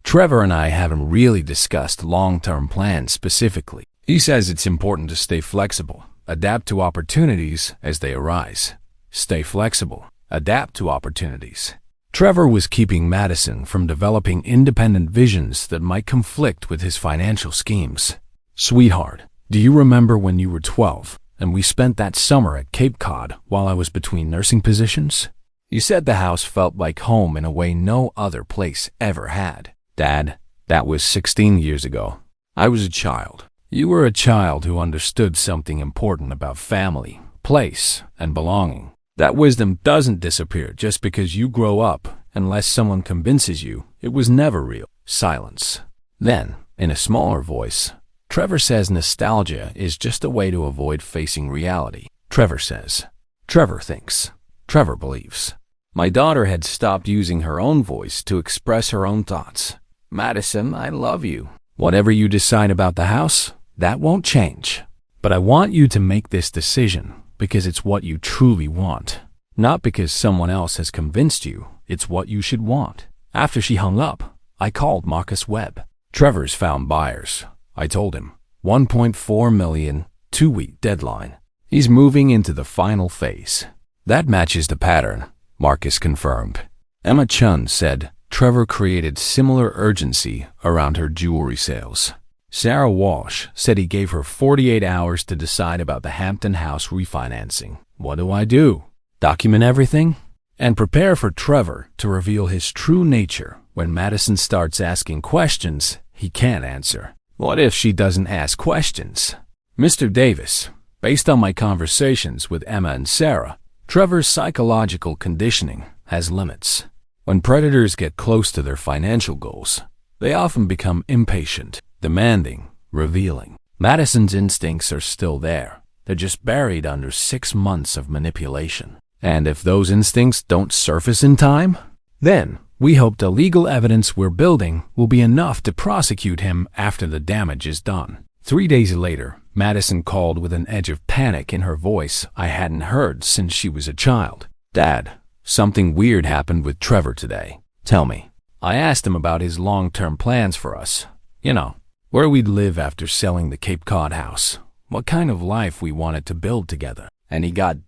Trevor and I haven't really discussed long-term plans specifically. He says it's important to stay flexible, adapt to opportunities as they arise. Stay flexible, adapt to opportunities. Trevor was keeping Madison from developing independent visions that might conflict with his financial schemes. Sweetheart, do you remember when you were 12? and we spent that summer at Cape Cod while I was between nursing positions. You said the house felt like home in a way no other place ever had. Dad, that was 16 years ago. I was a child. You were a child who understood something important about family, place, and belonging. That wisdom doesn't disappear just because you grow up, unless someone convinces you it was never real. Silence. Then, in a smaller voice, Trevor says nostalgia is just a way to avoid facing reality. Trevor says. Trevor thinks. Trevor believes. My daughter had stopped using her own voice to express her own thoughts. Madison, I love you. Whatever you decide about the house, that won't change. But I want you to make this decision because it's what you truly want. Not because someone else has convinced you it's what you should want. After she hung up, I called Marcus Webb. Trevor's found buyers. I told him. 1.4 million, 2-week deadline. He's moving into the final phase. That matches the pattern, Marcus confirmed. Emma Chun said Trevor created similar urgency around her jewelry sales. Sarah Walsh said he gave her 48 hours to decide about the Hampton House refinancing. What do I do? Document everything? And prepare for Trevor to reveal his true nature when Madison starts asking questions he can't answer. What if she doesn't ask questions? Mr. Davis, based on my conversations with Emma and Sarah, Trevor's psychological conditioning has limits. When predators get close to their financial goals, they often become impatient, demanding, revealing. Madison's instincts are still there. They're just buried under 6 months of manipulation. And if those instincts don't surface in time, then we hope the legal evidence we're building will be enough to prosecute him after the damage is done. 3 days later, Madison called with an edge of panic in her voice I hadn't heard since she was a child. Dad, something weird happened with Trevor today. Tell me. I asked him about his long-term plans for us. You know, where we'd live after selling the Cape Cod house. What kind of life we wanted to build together. And he got ...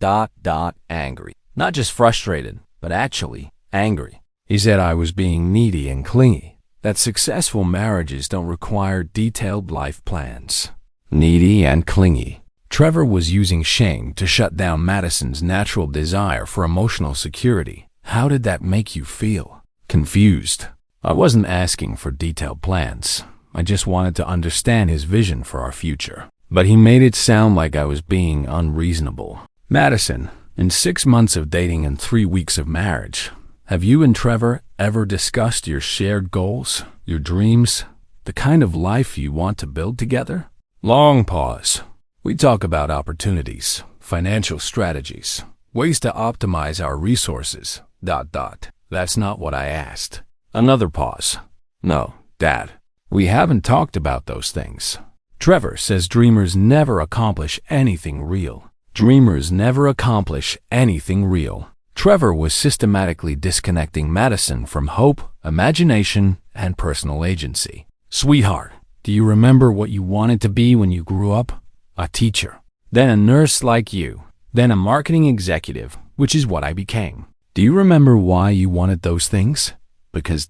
angry. Not just frustrated, but actually angry. He said I was being needy and clingy, that successful marriages don't require detailed life plans. Needy and clingy. Trevor was using shame to shut down Madison's natural desire for emotional security. How did that make you feel? Confused. I wasn't asking for detailed plans. I just wanted to understand his vision for our future. But he made it sound like I was being unreasonable. Madison, in 6 months of dating and 3 weeks of marriage, have you and Trevor ever discussed your shared goals, your dreams, the kind of life you want to build together? Long pause. We talk about opportunities, financial strategies, ways to optimize our resources, ... That's not what I asked. Another pause. No, Dad, we haven't talked about those things. Trevor says dreamers never accomplish anything real. Dreamers never accomplish anything real. Trevor was systematically disconnecting Madison from hope, imagination, and personal agency. Sweetheart, do you remember what you wanted to be when you grew up? A teacher. Then a nurse like you. Then a marketing executive, which is what I became. Do you remember why you wanted those things? Because ...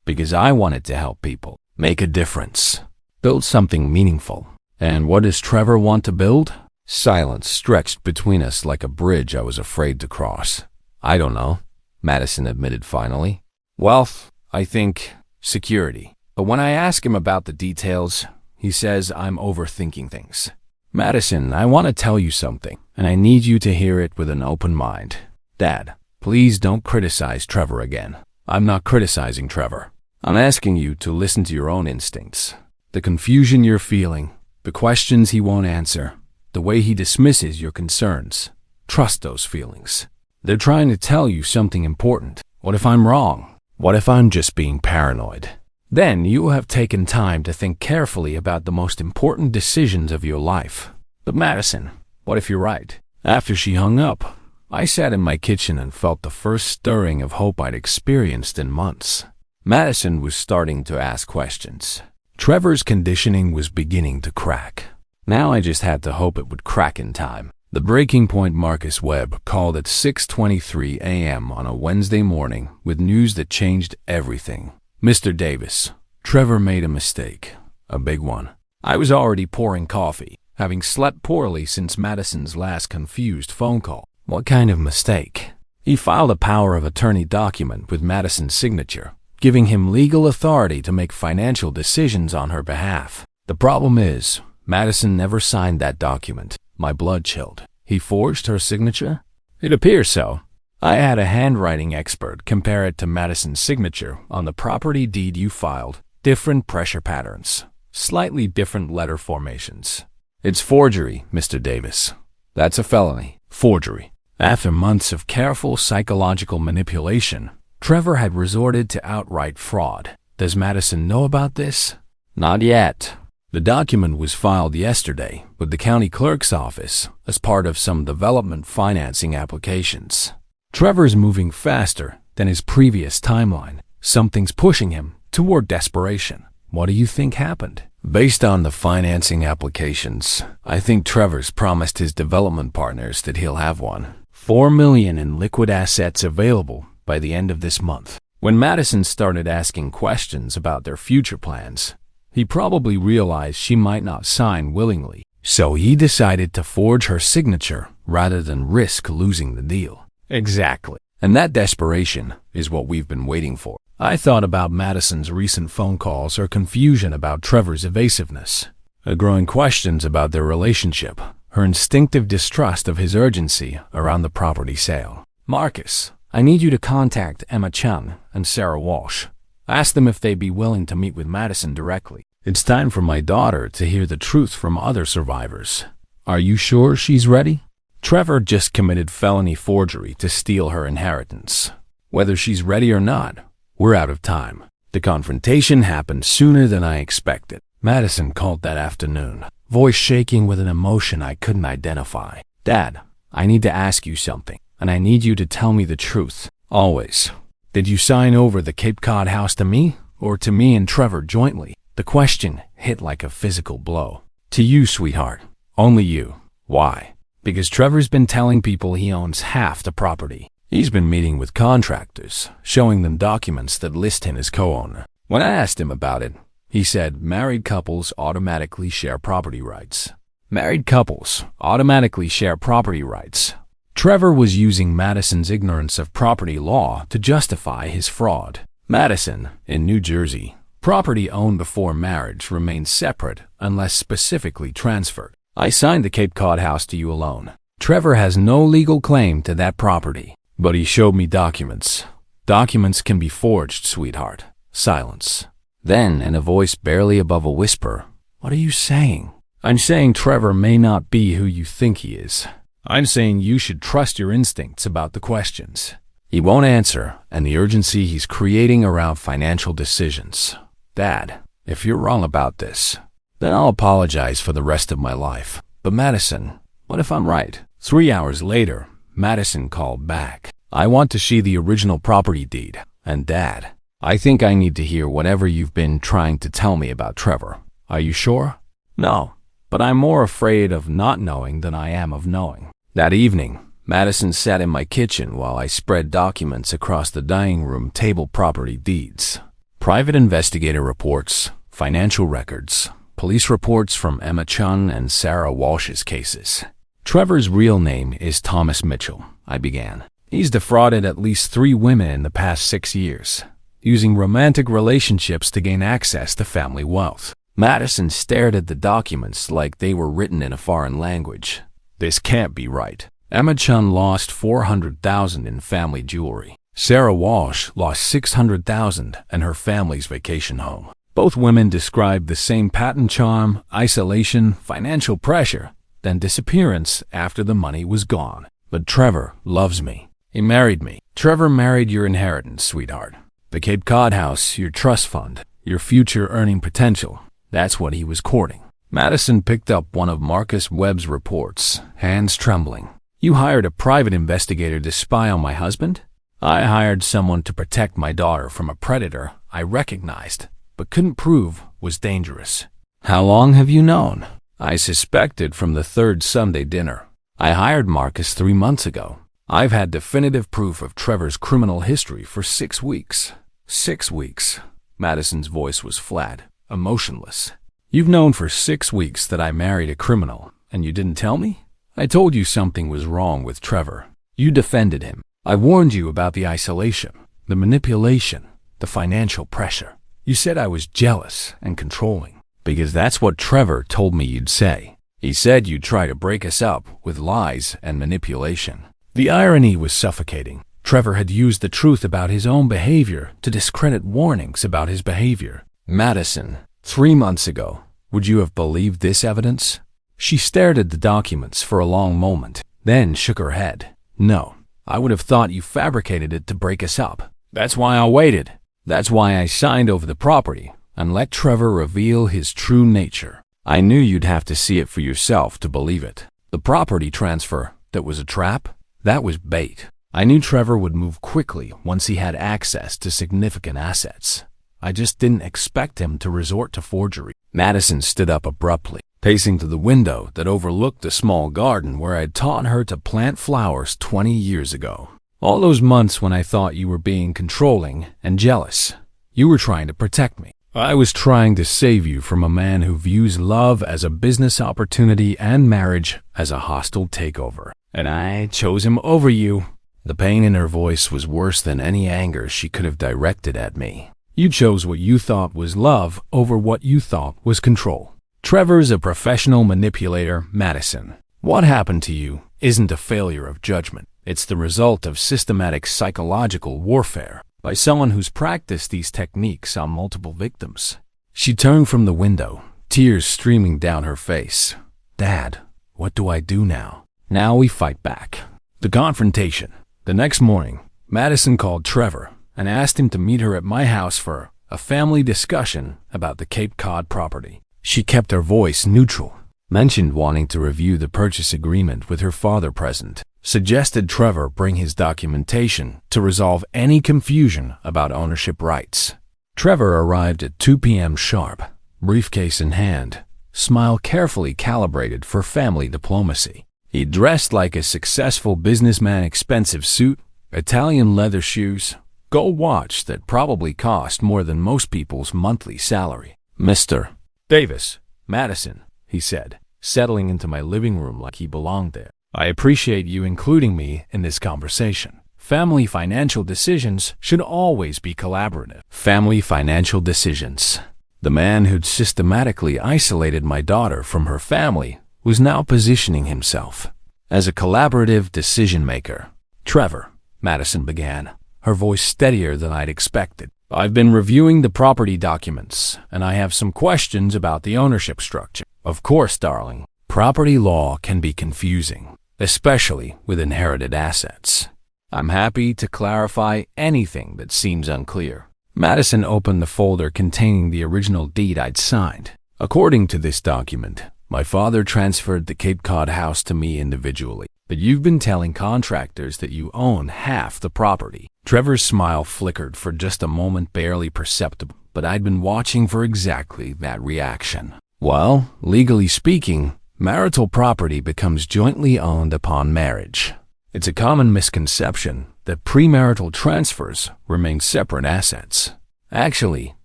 Because I wanted to help people. Make a difference. Build something meaningful. And what does Trevor want to build? Silence stretched between us like a bridge I was afraid to cross. I don't know, Madison admitted finally. Wealth, I think, security. But when I ask him about the details, he says I'm overthinking things. Madison, I want to tell you something, and I need you to hear it with an open mind. Dad, please don't criticize Trevor again. I'm not criticizing Trevor. I'm asking you to listen to your own instincts. The confusion you're feeling, the questions he won't answer, the way he dismisses your concerns. Trust those feelings. They're trying to tell you something important. What if I'm wrong? What if I'm just being paranoid? Then you will have taken time to think carefully about the most important decisions of your life. But Madison, what if you're right? After she hung up, I sat in my kitchen and felt the first stirring of hope I'd experienced in months. Madison was starting to ask questions. Trevor's conditioning was beginning to crack. Now I just had to hope it would crack in time. The breaking point Marcus Webb called at 6:23 a.m. on a Wednesday morning with news that changed everything. Mr. Davis, Trevor made a mistake. A big one. I was already pouring coffee. having slept poorly since Madison's last confused phone call. What kind of mistake? He filed a power of attorney document with Madison's signature, giving him legal authority to make financial decisions on her behalf. The problem is, Madison never signed that document. My blood chilled. He forged her signature? It appears so. I had a handwriting expert compare it to Madison's signature on the property deed you filed. Different pressure patterns, slightly different letter formations. It's forgery, Mr. Davis. That's a felony. Forgery. After months of careful psychological manipulation, Trevor had resorted to outright fraud. Does Madison know about this? Not yet. The document was filed yesterday with the county clerk's office as part of some development financing applications. Trevor's moving faster than his previous timeline. Something's pushing him toward desperation. What do you think happened? Based on the financing applications, I think Trevor's promised his development partners that he'll have $4 million in liquid assets available by the end of this month. When Madison started asking questions about their future plans, he probably realized she might not sign willingly, so he decided to forge her signature rather than risk losing the deal. Exactly. And that desperation is what we've been waiting for. I thought about Madison's recent phone calls, her confusion about Trevor's evasiveness, her growing questions about their relationship, her instinctive distrust of his urgency around the property sale. Marcus, I need you to contact Emma Chung and Sarah Walsh. Ask them if they'd be willing to meet with Madison directly. It's time for my daughter to hear the truth from other survivors. Are you sure she's ready? Trevor just committed felony forgery to steal her inheritance. Whether she's ready or not, we're out of time. The confrontation happened sooner than I expected. Madison called that afternoon, voice shaking with an emotion I couldn't identify. Dad, I need to ask you something, and I need you to tell me the truth. Always. Did you sign over the Cape Cod house to me, or to me and Trevor jointly? The question hit like a physical blow. To you, sweetheart. Only you. Why? Because Trevor's been telling people he owns half the property. He's been meeting with contractors, showing them documents that list him as co-owner. When I asked him about it, he said married couples automatically share property rights. Married couples automatically share property rights. Trevor was using Madison's ignorance of property law to justify his fraud. Madison, in New Jersey, property owned before marriage remains separate unless specifically transferred. I signed the Cape Cod house to you alone. Trevor has no legal claim to that property, but he showed me documents. Documents can be forged, sweetheart. Silence. Then, in a voice barely above a whisper, what are you saying? I'm saying Trevor may not be who you think he is. I'm saying you should trust your instincts about the questions. He won't answer, and the urgency he's creating around financial decisions. Dad, if you're wrong about this, then I'll apologize for the rest of my life. But Madison, what if I'm right? 3 hours later, Madison called back. I want to see the original property deed. And Dad, I think I need to hear whatever you've been trying to tell me about Trevor. Are you sure? No, but I'm more afraid of not knowing than I am of knowing. That evening, Madison sat in my kitchen while I spread documents across the dining room table. Property deeds, private investigator reports, financial records, police reports from Emma Chun and Sarah Walsh's cases. Trevor's real name is Thomas Mitchell, I began. He's defrauded at least 3 women in the past 6 years, using romantic relationships to gain access to family wealth. Madison stared at the documents like they were written in a foreign language. This can't be right. Emma Chun lost $400,000 in family jewelry. Sarah Walsh lost $600,000 and her family's vacation home. Both women described the same pattern: charm, isolation, financial pressure, then disappearance after the money was gone. But Trevor loves me. He married me. Trevor married your inheritance, sweetheart. The Cape Cod house, your trust fund, your future earning potential. That's what he was courting. Madison picked up one of Marcus Webb's reports, hands trembling. You hired a private investigator to spy on my husband? I hired someone to protect my daughter from a predator I recognized, but couldn't prove was dangerous. How long have you known? I suspected from the 3rd Sunday dinner. I hired Marcus 3 months ago. I've had definitive proof of Trevor's criminal history for 6 weeks. 6 weeks. Madison's voice was flat, emotionless. You've known for 6 weeks that I married a criminal, and you didn't tell me? I told you something was wrong with Trevor. You defended him. I warned you about the isolation, the manipulation, the financial pressure. You said I was jealous and controlling, because that's what Trevor told me you'd say. He said you'd try to break us up with lies and manipulation. The irony was suffocating. Trevor had used the truth about his own behavior to discredit warnings about his behavior. Madison, 3 months ago, would you have believed this evidence? She stared at the documents for a long moment, then shook her head. No, I would have thought you fabricated it to break us up. That's why I waited. That's why I signed over the property and let Trevor reveal his true nature. I knew you'd have to see it for yourself to believe it. The property transfer that was a trap, that was bait. I knew Trevor would move quickly once he had access to significant assets. I just didn't expect him to resort to forgery. Madison stood up abruptly, pacing to the window that overlooked the small garden where I'd taught her to plant flowers 20 years ago. All those months when I thought you were being controlling and jealous, you were trying to protect me. I was trying to save you from a man who views love as a business opportunity and marriage as a hostile takeover. And I chose him over you. The pain in her voice was worse than any anger she could have directed at me. You chose what you thought was love over what you thought was control. Trevor's a professional manipulator, Madison. What happened to you isn't a failure of judgment. It's the result of systematic psychological warfare by someone who's practiced these techniques on multiple victims. She turned from the window, tears streaming down her face. Dad, what do I do now? Now we fight back. The confrontation. The next morning, Madison called Trevor and asked him to meet her at my house for a family discussion about the Cape Cod property. She kept her voice neutral, mentioned wanting to review the purchase agreement with her father present, suggested Trevor bring his documentation to resolve any confusion about ownership rights. Trevor arrived at 2 p.m. sharp, briefcase in hand, smile carefully calibrated for family diplomacy. He dressed like a successful businessman, expensive suit, Italian leather shoes, gold watch that probably cost more than most people's monthly salary. Mr. Davis, Madison, he said, settling into my living room like he belonged there. I appreciate you including me in this conversation. Family financial decisions should always be collaborative. Family financial decisions. The man who'd systematically isolated my daughter from her family was now positioning himself as a collaborative decision-maker. Trevor, Madison began, her voice steadier than I'd expected. I've been reviewing the property documents, and I have some questions about the ownership structure. Of course, darling, property law can be confusing, especially with inherited assets. I'm happy to clarify anything that seems unclear. Madison opened the folder containing the original deed I'd signed. According to this document, my father transferred the Cape Cod house to me individually, but you've been telling contractors that you own half the property. Trevor's smile flickered for just a moment, barely perceptible, but I'd been watching for exactly that reaction. Well, legally speaking, marital property becomes jointly owned upon marriage. It's a common misconception that premarital transfers remain separate assets. Actually,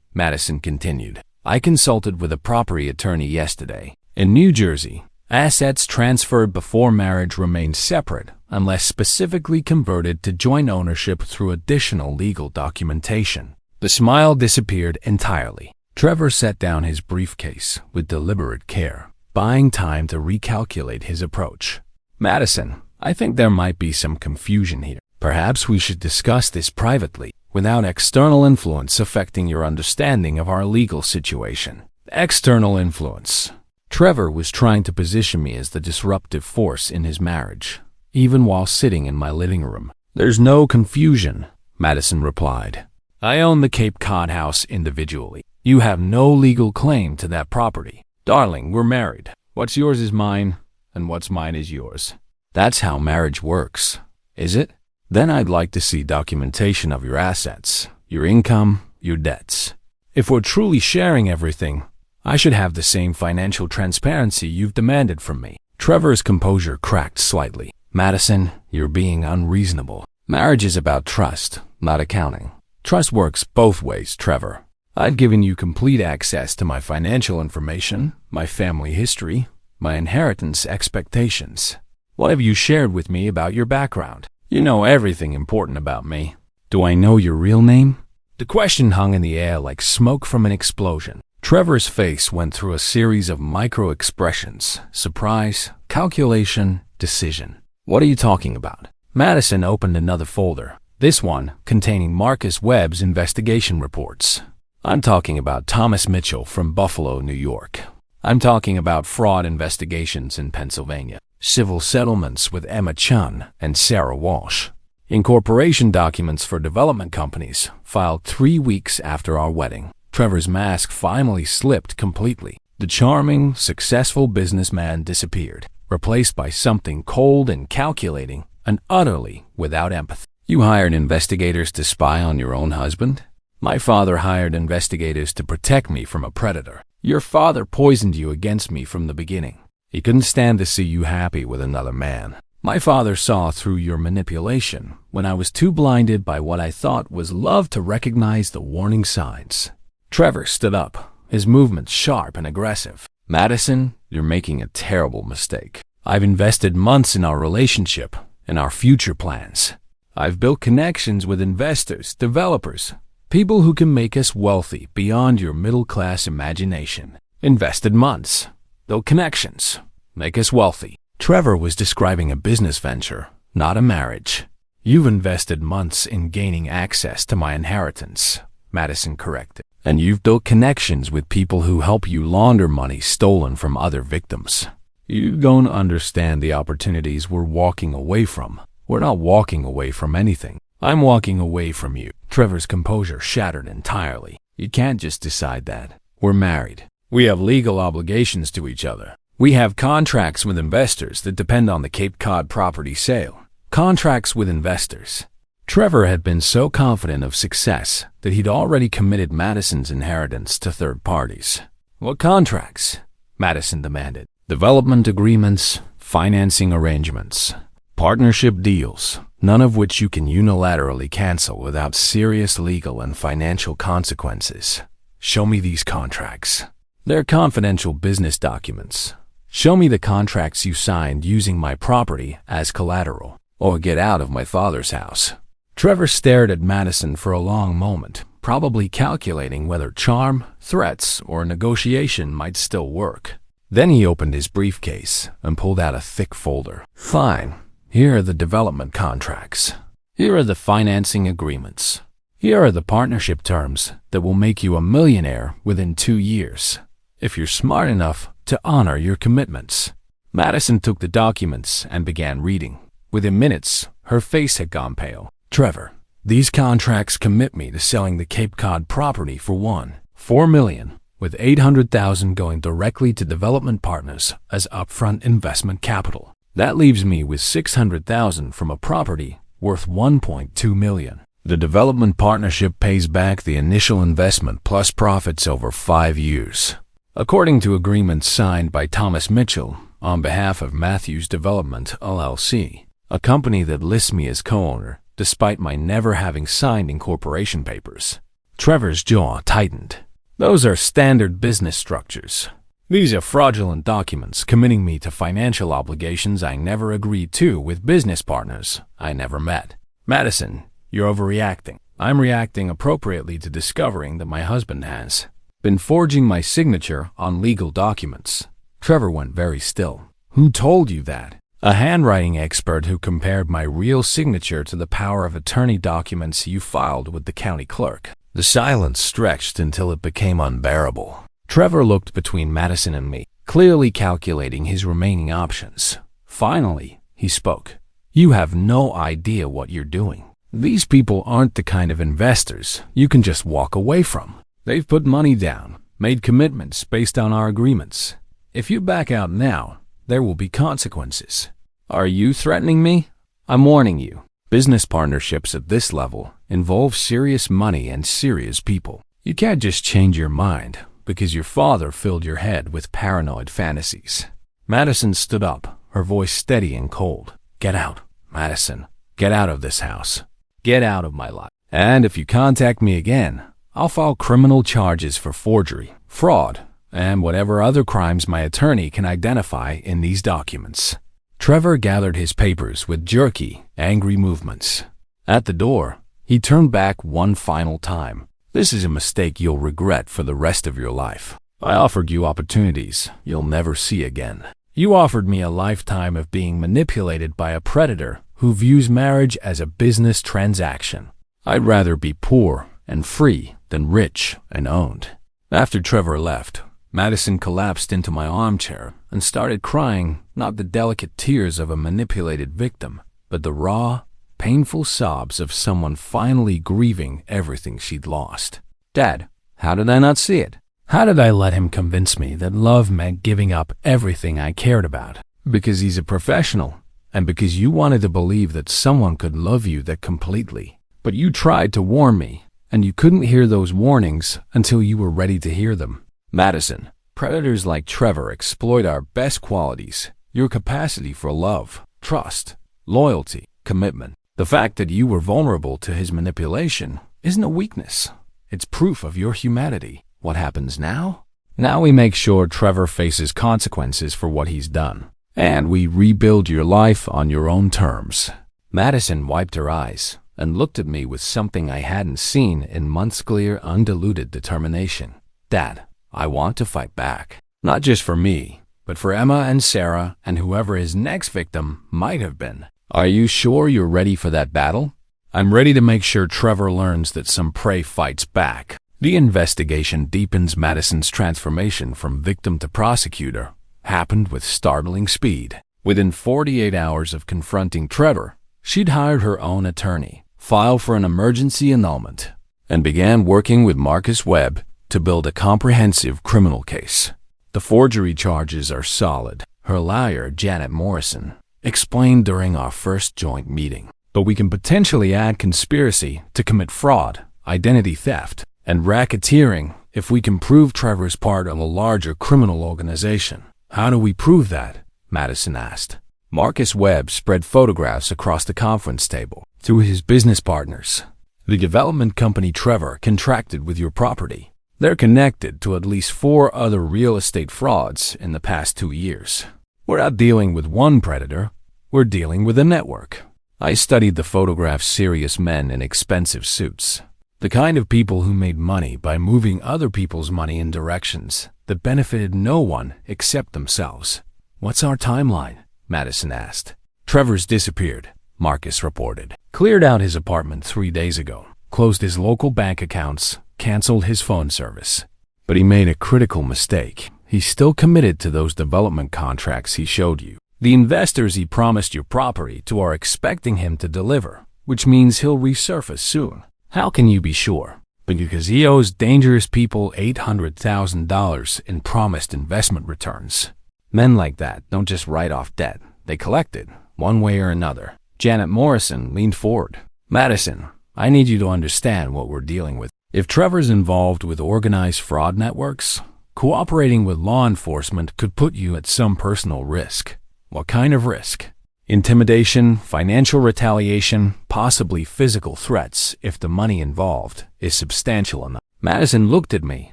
Madison continued, I consulted with a property attorney yesterday. In New Jersey, assets transferred before marriage remain separate unless specifically converted to joint ownership through additional legal documentation. The smile disappeared entirely. Trevor set down his briefcase with deliberate care, buying time to recalculate his approach. Madison, I think there might be some confusion here. Perhaps we should discuss this privately, without external influence affecting your understanding of our legal situation. External influence. Trevor was trying to position me as the disruptive force in his marriage, even while sitting in my living room. There's no confusion, Madison replied. I own the Cape Cod house individually. You have no legal claim to that property. Darling, we're married. What's yours is mine, and what's mine is yours. That's how marriage works, is it? Then I'd like to see documentation of your assets, your income, your debts. If we're truly sharing everything, I should have the same financial transparency you've demanded from me. Trevor's composure cracked slightly. Madison, you're being unreasonable. Marriage is about trust, not accounting. Trust works both ways, Trevor. I'd given you complete access to my financial information, my family history, my inheritance expectations. What have you shared with me about your background? You know everything important about me. Do I know your real name? The question hung in the air like smoke from an explosion. Trevor's face went through a series of micro-expressions: surprise, calculation, decision. What are you talking about? Madison opened another folder, this one containing Marcus Webb's investigation reports. I'm talking about Thomas Mitchell from Buffalo, New York. I'm talking about fraud investigations in Pennsylvania, civil settlements with Emma Chun and Sarah Walsh, incorporation documents for development companies filed 3 weeks after our wedding. Trevor's mask finally slipped completely. The charming, successful businessman disappeared, replaced by something cold and calculating and utterly without empathy. You hired investigators to spy on your own husband? My father hired investigators to protect me from a predator. Your father poisoned you against me from the beginning. He couldn't stand to see you happy with another man. My father saw through your manipulation when I was too blinded by what I thought was love to recognize the warning signs. Trevor stood up, his movements sharp and aggressive. Madison, you're making a terrible mistake. I've invested months in our relationship and our future plans. I've built connections with investors, developers, people who can make us wealthy beyond your middle-class imagination. Invested months, built connections, make us wealthy. Trevor was describing a business venture, not a marriage. You've invested months in gaining access to my inheritance, Madison corrected. And you've built connections with people who help you launder money stolen from other victims. You don't understand the opportunities we're walking away from. We're not walking away from anything. I'm walking away from you. Trevor's composure shattered entirely. You can't just decide that. We're married. We have legal obligations to each other. We have contracts with investors that depend on the Cape Cod property sale. Contracts with investors. Trevor had been so confident of success that he'd already committed Madison's inheritance to third parties. What contracts? Madison demanded. Development agreements, financing arrangements, partnership deals, none of which you can unilaterally cancel without serious legal and financial consequences. Show me these contracts. They're confidential business documents. Show me the contracts you signed using my property as collateral, or get out of my father's house. Trevor stared at Madison for a long moment, probably calculating whether charm, threats, or negotiation might still work. Then he opened his briefcase and pulled out a thick folder. Fine. Here are the development contracts. Here are the financing agreements. Here are the partnership terms that will make you a millionaire within 2 years, if you're smart enough to honor your commitments. Madison took the documents and began reading. Within minutes, her face had gone pale. Trevor, these contracts commit me to selling the Cape Cod property for $4 million, with $800,000 going directly to development partners as upfront investment capital. That leaves me with $600,000 from a property worth $1.2 million. The development partnership pays back the initial investment plus profits over 5 years. According to agreements signed by Thomas Mitchell on behalf of Matthews Development, LLC, a company that lists me as co-owner, despite my never having signed incorporation papers. Trevor's jaw tightened. Those are standard business structures. These are fraudulent documents committing me to financial obligations I never agreed to with business partners I never met. Madison, you're overreacting. I'm reacting appropriately to discovering that my husband has been forging my signature on legal documents. Trevor went very still. Who told you that? A handwriting expert who compared my real signature to the power of attorney documents you filed with the county clerk. The silence stretched until it became unbearable. Trevor looked between Madison and me, clearly calculating his remaining options. Finally, he spoke. You have no idea what you're doing. These people aren't the kind of investors you can just walk away from. They've put money down, made commitments based on our agreements. If you back out now, there will be consequences. Are you threatening me? I'm warning you. Business partnerships at this level involve serious money and serious people. You can't just change your mind because your father filled your head with paranoid fantasies. Madison stood up, her voice steady and cold. Get out, Madison. Get out of this house. Get out of my life. And if you contact me again, I'll file criminal charges for forgery, fraud, and whatever other crimes my attorney can identify in these documents." Trevor gathered his papers with jerky, angry movements. At the door, he turned back one final time. "This is a mistake you'll regret for the rest of your life. I offered you opportunities you'll never see again. You offered me a lifetime of being manipulated by a predator who views marriage as a business transaction. I'd rather be poor and free than rich and owned." After Trevor left, Madison collapsed into my armchair and started crying, not the delicate tears of a manipulated victim, but the raw, painful sobs of someone finally grieving everything she'd lost. "Dad, how did I not see it? How did I let him convince me that love meant giving up everything I cared about? Because he's a professional, and because you wanted to believe that someone could love you that completely. But you tried to warn me, and you couldn't hear those warnings until you were ready to hear them. Madison, predators like Trevor exploit our best qualities, your capacity for love, trust, loyalty, commitment. The fact that you were vulnerable to his manipulation isn't a weakness. It's proof of your humanity. What happens now? Now we make sure Trevor faces consequences for what he's done, and we rebuild your life on your own terms." Madison wiped her eyes and looked at me with something I hadn't seen in months' clear, undiluted determination. "Dad, I want to fight back. Not just for me, but for Emma and Sarah and whoever his next victim might have been. Are you sure you're ready for that battle?" "I'm ready to make sure Trevor learns that some prey fights back." The investigation deepens. Madison's transformation from victim to prosecutor happened with startling speed. Within 48 hours of confronting Trevor, she'd hired her own attorney, filed for an emergency annulment, and began working with Marcus Webb to build a comprehensive criminal case. The forgery charges are solid, her lawyer, Janet Morrison, explained during our first joint meeting. But we can potentially add conspiracy to commit fraud, identity theft, and racketeering if we can prove Trevor's part of a larger criminal organization. "How do we prove that?" Madison asked. Marcus Webb spread photographs across the conference table through his business partners. "The development company Trevor contracted with your property. They're connected to at least 4 other real estate frauds in the past 2 years. We're not dealing with one predator, we're dealing with a network." I studied the photographs. Serious men in expensive suits. The kind of people who made money by moving other people's money in directions that benefited no one except themselves. "What's our timeline?" Madison asked. "Trevor's disappeared," Marcus reported. "Cleared out his apartment 3 days ago, closed his local bank accounts, canceled his phone service. But he made a critical mistake. He's still committed to those development contracts he showed you. The investors he promised your property to are expecting him to deliver, which means he'll resurface soon. How can you be sure? Because he owes dangerous people $800,000 in promised investment returns. Men like that don't just write off debt. They collect it, one way or another." Janet Morrison leaned forward. "Madison, I need you to understand what we're dealing with. If Trevor's involved with organized fraud networks, cooperating with law enforcement could put you at some personal risk." "What kind of risk?" "Intimidation, financial retaliation, possibly physical threats if the money involved is substantial enough." Madison looked at me,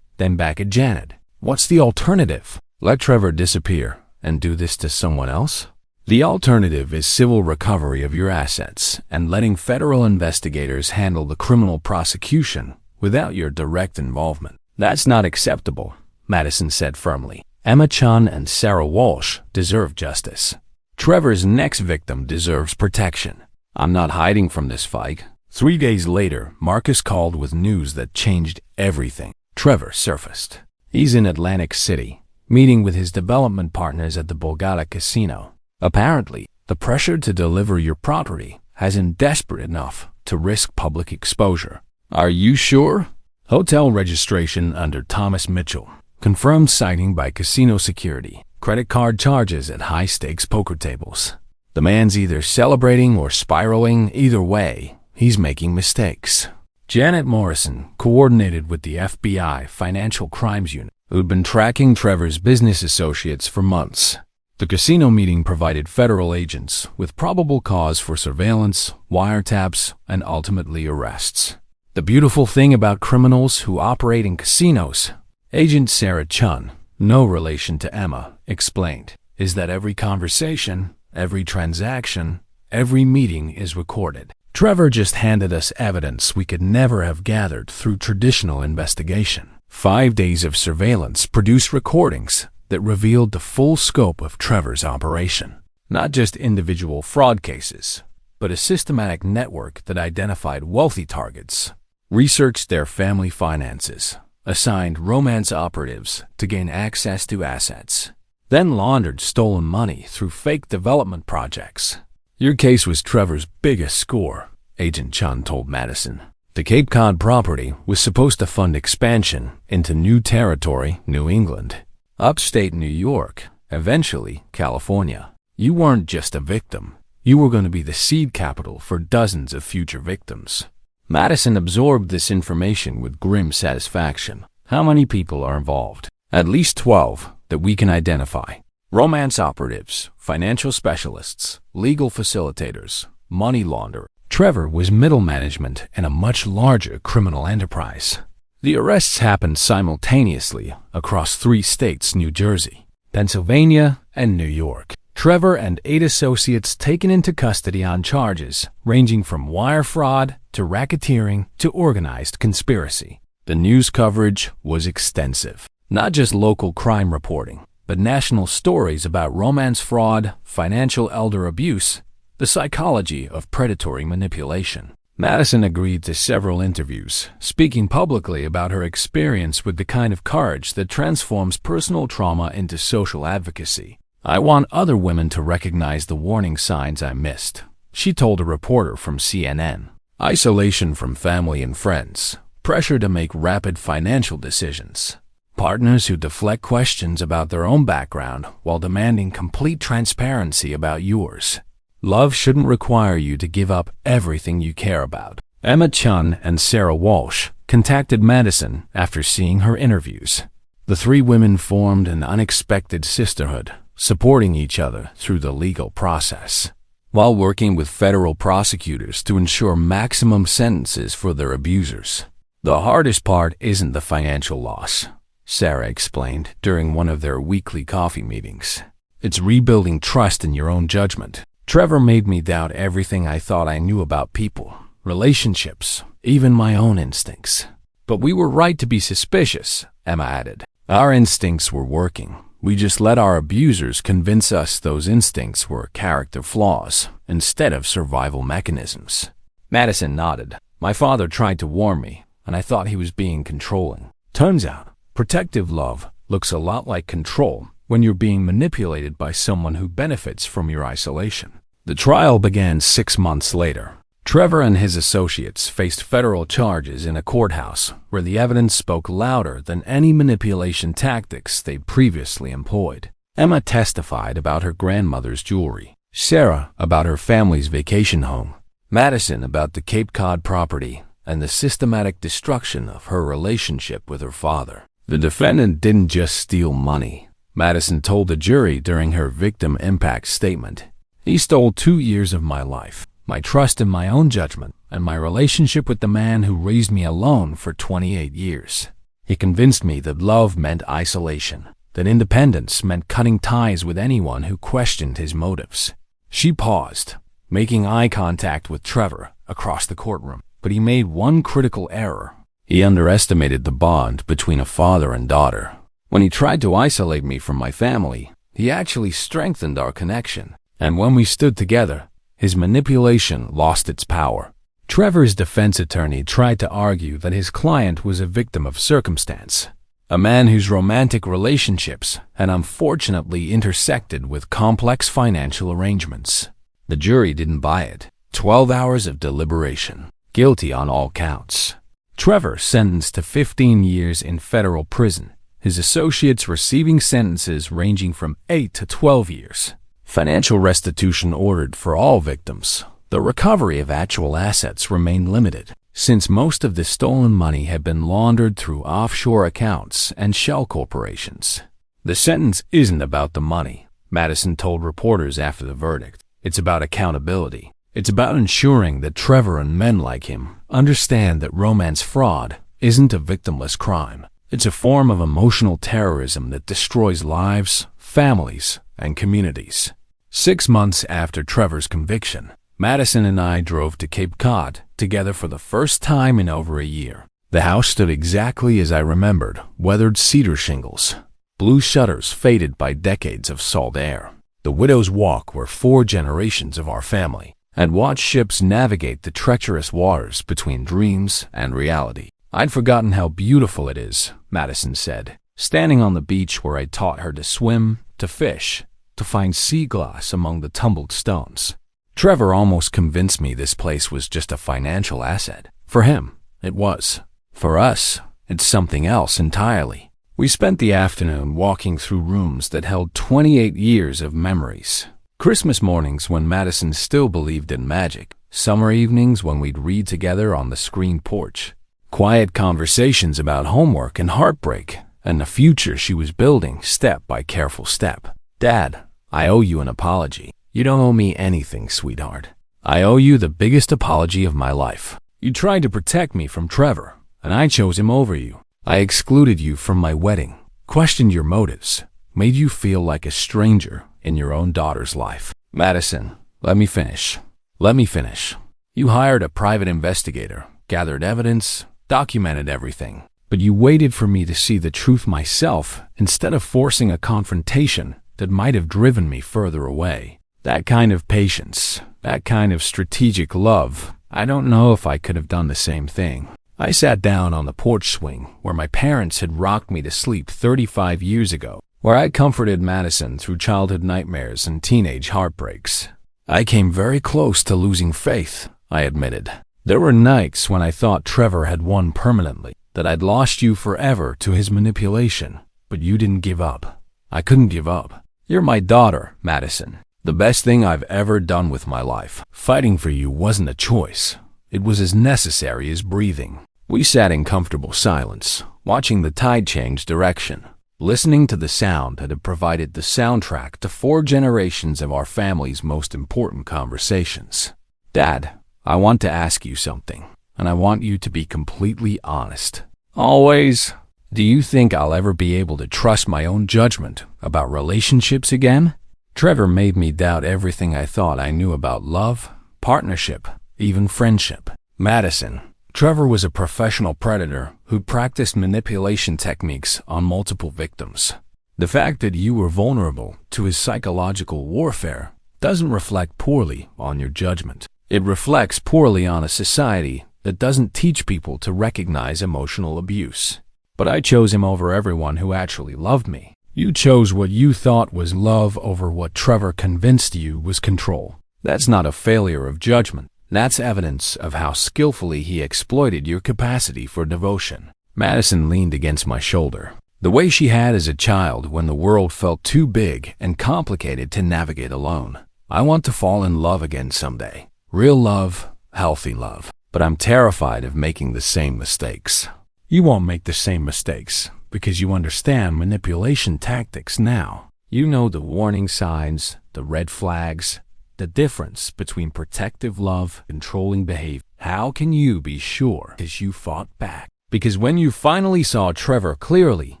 then back at Janet. "What's the alternative? Let Trevor disappear and do this to someone else?" "The alternative is civil recovery of your assets and letting federal investigators handle the criminal prosecution without your direct involvement." "That's not acceptable," Madison said firmly. "Emma Chun and Sarah Walsh deserve justice. Trevor's next victim deserves protection. I'm not hiding from this fight." 3 days later, Marcus called with news that changed everything. Trevor surfaced. He's in Atlantic City, meeting with his development partners at the Borgata Casino. Apparently, the pressure to deliver your property has him desperate enough to risk public exposure. "Are you sure?" "Hotel registration under Thomas Mitchell. Confirmed sighting by casino security. Credit card charges at high-stakes poker tables. The man's either celebrating or spiraling. Either way, he's making mistakes." Janet Morrison coordinated with the FBI Financial Crimes Unit, who'd been tracking Trevor's business associates for months. The casino meeting provided federal agents with probable cause for surveillance, wiretaps, and ultimately arrests. The beautiful thing about criminals who operate in casinos, Agent Sarah Chun, no relation to Emma, explained, is that every conversation, every transaction, every meeting is recorded. Trevor just handed us evidence we could never have gathered through traditional investigation. 5 days of surveillance produced recordings that revealed the full scope of Trevor's operation. Not just individual fraud cases, but a systematic network that identified wealthy targets, researched their family finances, assigned romance operatives to gain access to assets, then laundered stolen money through fake development projects. Your case was Trevor's biggest score, Agent Chun told Madison. The Cape Cod property was supposed to fund expansion into new territory, New England, upstate New York, eventually California. You weren't just a victim. You were going to be the seed capital for dozens of future victims. Madison absorbed this information with grim satisfaction. How many people are involved? At least 12 that we can identify. Romance operatives, financial specialists, legal facilitators, money launderers. Trevor was middle management in a much larger criminal enterprise. The arrests happened simultaneously across 3 states, New Jersey, Pennsylvania, and New York. Trevor and 8 associates taken into custody on charges ranging from wire fraud to racketeering to organized conspiracy. The news coverage was extensive. Not just local crime reporting, but national stories about romance fraud, financial elder abuse, the psychology of predatory manipulation. Madison agreed to several interviews, speaking publicly about her experience with the kind of courage that transforms personal trauma into social advocacy. I want other women to recognize the warning signs I missed, she told a reporter from CNN. Isolation from family and friends, pressure to make rapid financial decisions, partners who deflect questions about their own background while demanding complete transparency about yours. Love shouldn't require you to give up everything you care about. Emma Chun and Sarah Walsh contacted Madison after seeing her interviews. The 3 women formed an unexpected sisterhood, supporting each other through the legal process, while working with federal prosecutors to ensure maximum sentences for their abusers. The hardest part isn't the financial loss, Sarah explained during one of their weekly coffee meetings. It's rebuilding trust in your own judgment. Trevor made me doubt everything I thought I knew about people, relationships, even my own instincts. But we were right to be suspicious, Emma added. Our instincts were working. We just let our abusers convince us those instincts were character flaws instead of survival mechanisms. Madison nodded. My father tried to warn me, and I thought he was being controlling. Turns out, protective love looks a lot like control when you're being manipulated by someone who benefits from your isolation. The trial began 6 months later. Trevor and his associates faced federal charges in a courthouse where the evidence spoke louder than any manipulation tactics they'd previously employed. Emma testified about her grandmother's jewelry, Sarah about her family's vacation home, Madison about the Cape Cod property and the systematic destruction of her relationship with her father. The defendant didn't just steal money, Madison told the jury during her victim impact statement. He stole 2 years of my life, my trust in my own judgment, and my relationship with the man who raised me alone for 28 years. He convinced me that love meant isolation, that independence meant cutting ties with anyone who questioned his motives. She paused, making eye contact with Trevor across the courtroom. But he made one critical error. He underestimated the bond between a father and daughter. When he tried to isolate me from my family, he actually strengthened our connection. And when we stood together, his manipulation lost its power. Trevor's defense attorney tried to argue that his client was a victim of circumstance, a man whose romantic relationships had unfortunately intersected with complex financial arrangements. The jury didn't buy it. 12 hours of deliberation. Guilty on all counts. Trevor sentenced to 15 years in federal prison, his associates receiving sentences ranging from 8 to 12 years. Financial restitution ordered for all victims. The recovery of actual assets remained limited, since most of the stolen money had been laundered through offshore accounts and shell corporations. The sentence isn't about the money, Madison told reporters after the verdict. It's about accountability. It's about ensuring that Trevor and men like him understand that romance fraud isn't a victimless crime. It's a form of emotional terrorism that destroys lives, families, and communities. 6 months after Trevor's conviction, Madison and I drove to Cape Cod together for the first time in over a year. The house stood exactly as I remembered, weathered cedar shingles, blue shutters faded by decades of salt air. The widow's walk where 4 generations of our family had watched ships navigate the treacherous waters between dreams and reality. I'd forgotten how beautiful it is, Madison said, standing on the beach where I taught her to swim, to fish, to find sea glass among the tumbled stones. Trevor almost convinced me this place was just a financial asset. For him, it was. For us, it's something else entirely. We spent the afternoon walking through rooms that held 28 years of memories. Christmas mornings when Madison still believed in magic. Summer evenings when we'd read together on the screen porch. Quiet conversations about homework and heartbreak, and the future she was building step by careful step. Dad, I owe you an apology. You don't owe me anything, sweetheart. I owe you the biggest apology of my life. You tried to protect me from Trevor, and I chose him over you. I excluded you from my wedding, questioned your motives, made you feel like a stranger in your own daughter's life. Madison, let me finish. Let me finish. You hired a private investigator, gathered evidence, documented everything, but you waited for me to see the truth myself instead of forcing a confrontation that might have driven me further away. That kind of patience, that kind of strategic love, I don't know if I could have done the same thing. I sat down on the porch swing where my parents had rocked me to sleep 35 years ago, where I comforted Madison through childhood nightmares and teenage heartbreaks. I came very close to losing faith, I admitted. There were nights when I thought Trevor had won permanently, that I'd lost you forever to his manipulation, but you didn't give up. I couldn't give up. You're my daughter, Madison. The best thing I've ever done with my life. Fighting for you wasn't a choice. It was as necessary as breathing. We sat in comfortable silence, watching the tide change direction, listening to the sound that had provided the soundtrack to 4 generations of our family's most important conversations. Dad, I want to ask you something, and I want you to be completely honest. Always. Do you think I'll ever be able to trust my own judgment about relationships again? Trevor made me doubt everything I thought I knew about love, partnership, even friendship. Madison, Trevor was a professional predator who practiced manipulation techniques on multiple victims. The fact that you were vulnerable to his psychological warfare doesn't reflect poorly on your judgment. It reflects poorly on a society that doesn't teach people to recognize emotional abuse. But I chose him over everyone who actually loved me. You chose what you thought was love over what Trevor convinced you was control. That's not a failure of judgment. That's evidence of how skillfully he exploited your capacity for devotion. Madison leaned against my shoulder, the way she had as a child when the world felt too big and complicated to navigate alone. I want to fall in love again someday. Real love, healthy love. But I'm terrified of making the same mistakes. You won't make the same mistakes because you understand manipulation tactics now. You know the warning signs, the red flags, the difference between protective love and controlling behavior. How can you be sure? Because you fought back. Because when you finally saw Trevor clearly,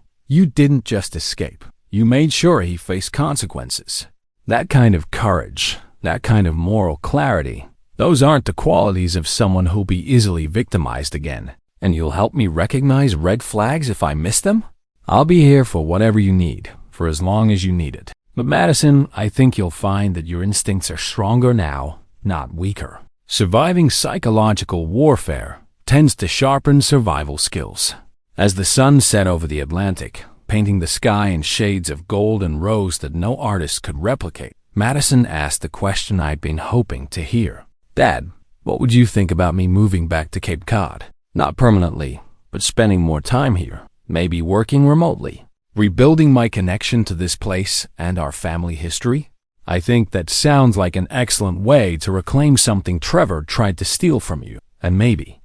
you didn't just escape. You made sure he faced consequences. That kind of courage, that kind of moral clarity, those aren't the qualities of someone who'll be easily victimized again. And you'll help me recognize red flags if I miss them? I'll be here for whatever you need, for as long as you need it. But Madison, I think you'll find that your instincts are stronger now, not weaker. Surviving psychological warfare tends to sharpen survival skills. As the sun set over the Atlantic, painting the sky in shades of gold and rose that no artist could replicate, Madison asked the question I'd been hoping to hear. Dad, what would you think about me moving back to Cape Cod? Not permanently, but spending more time here, maybe working remotely, rebuilding my connection to this place and our family history? I think that sounds like an excellent way to reclaim something Trevor tried to steal from you. And maybe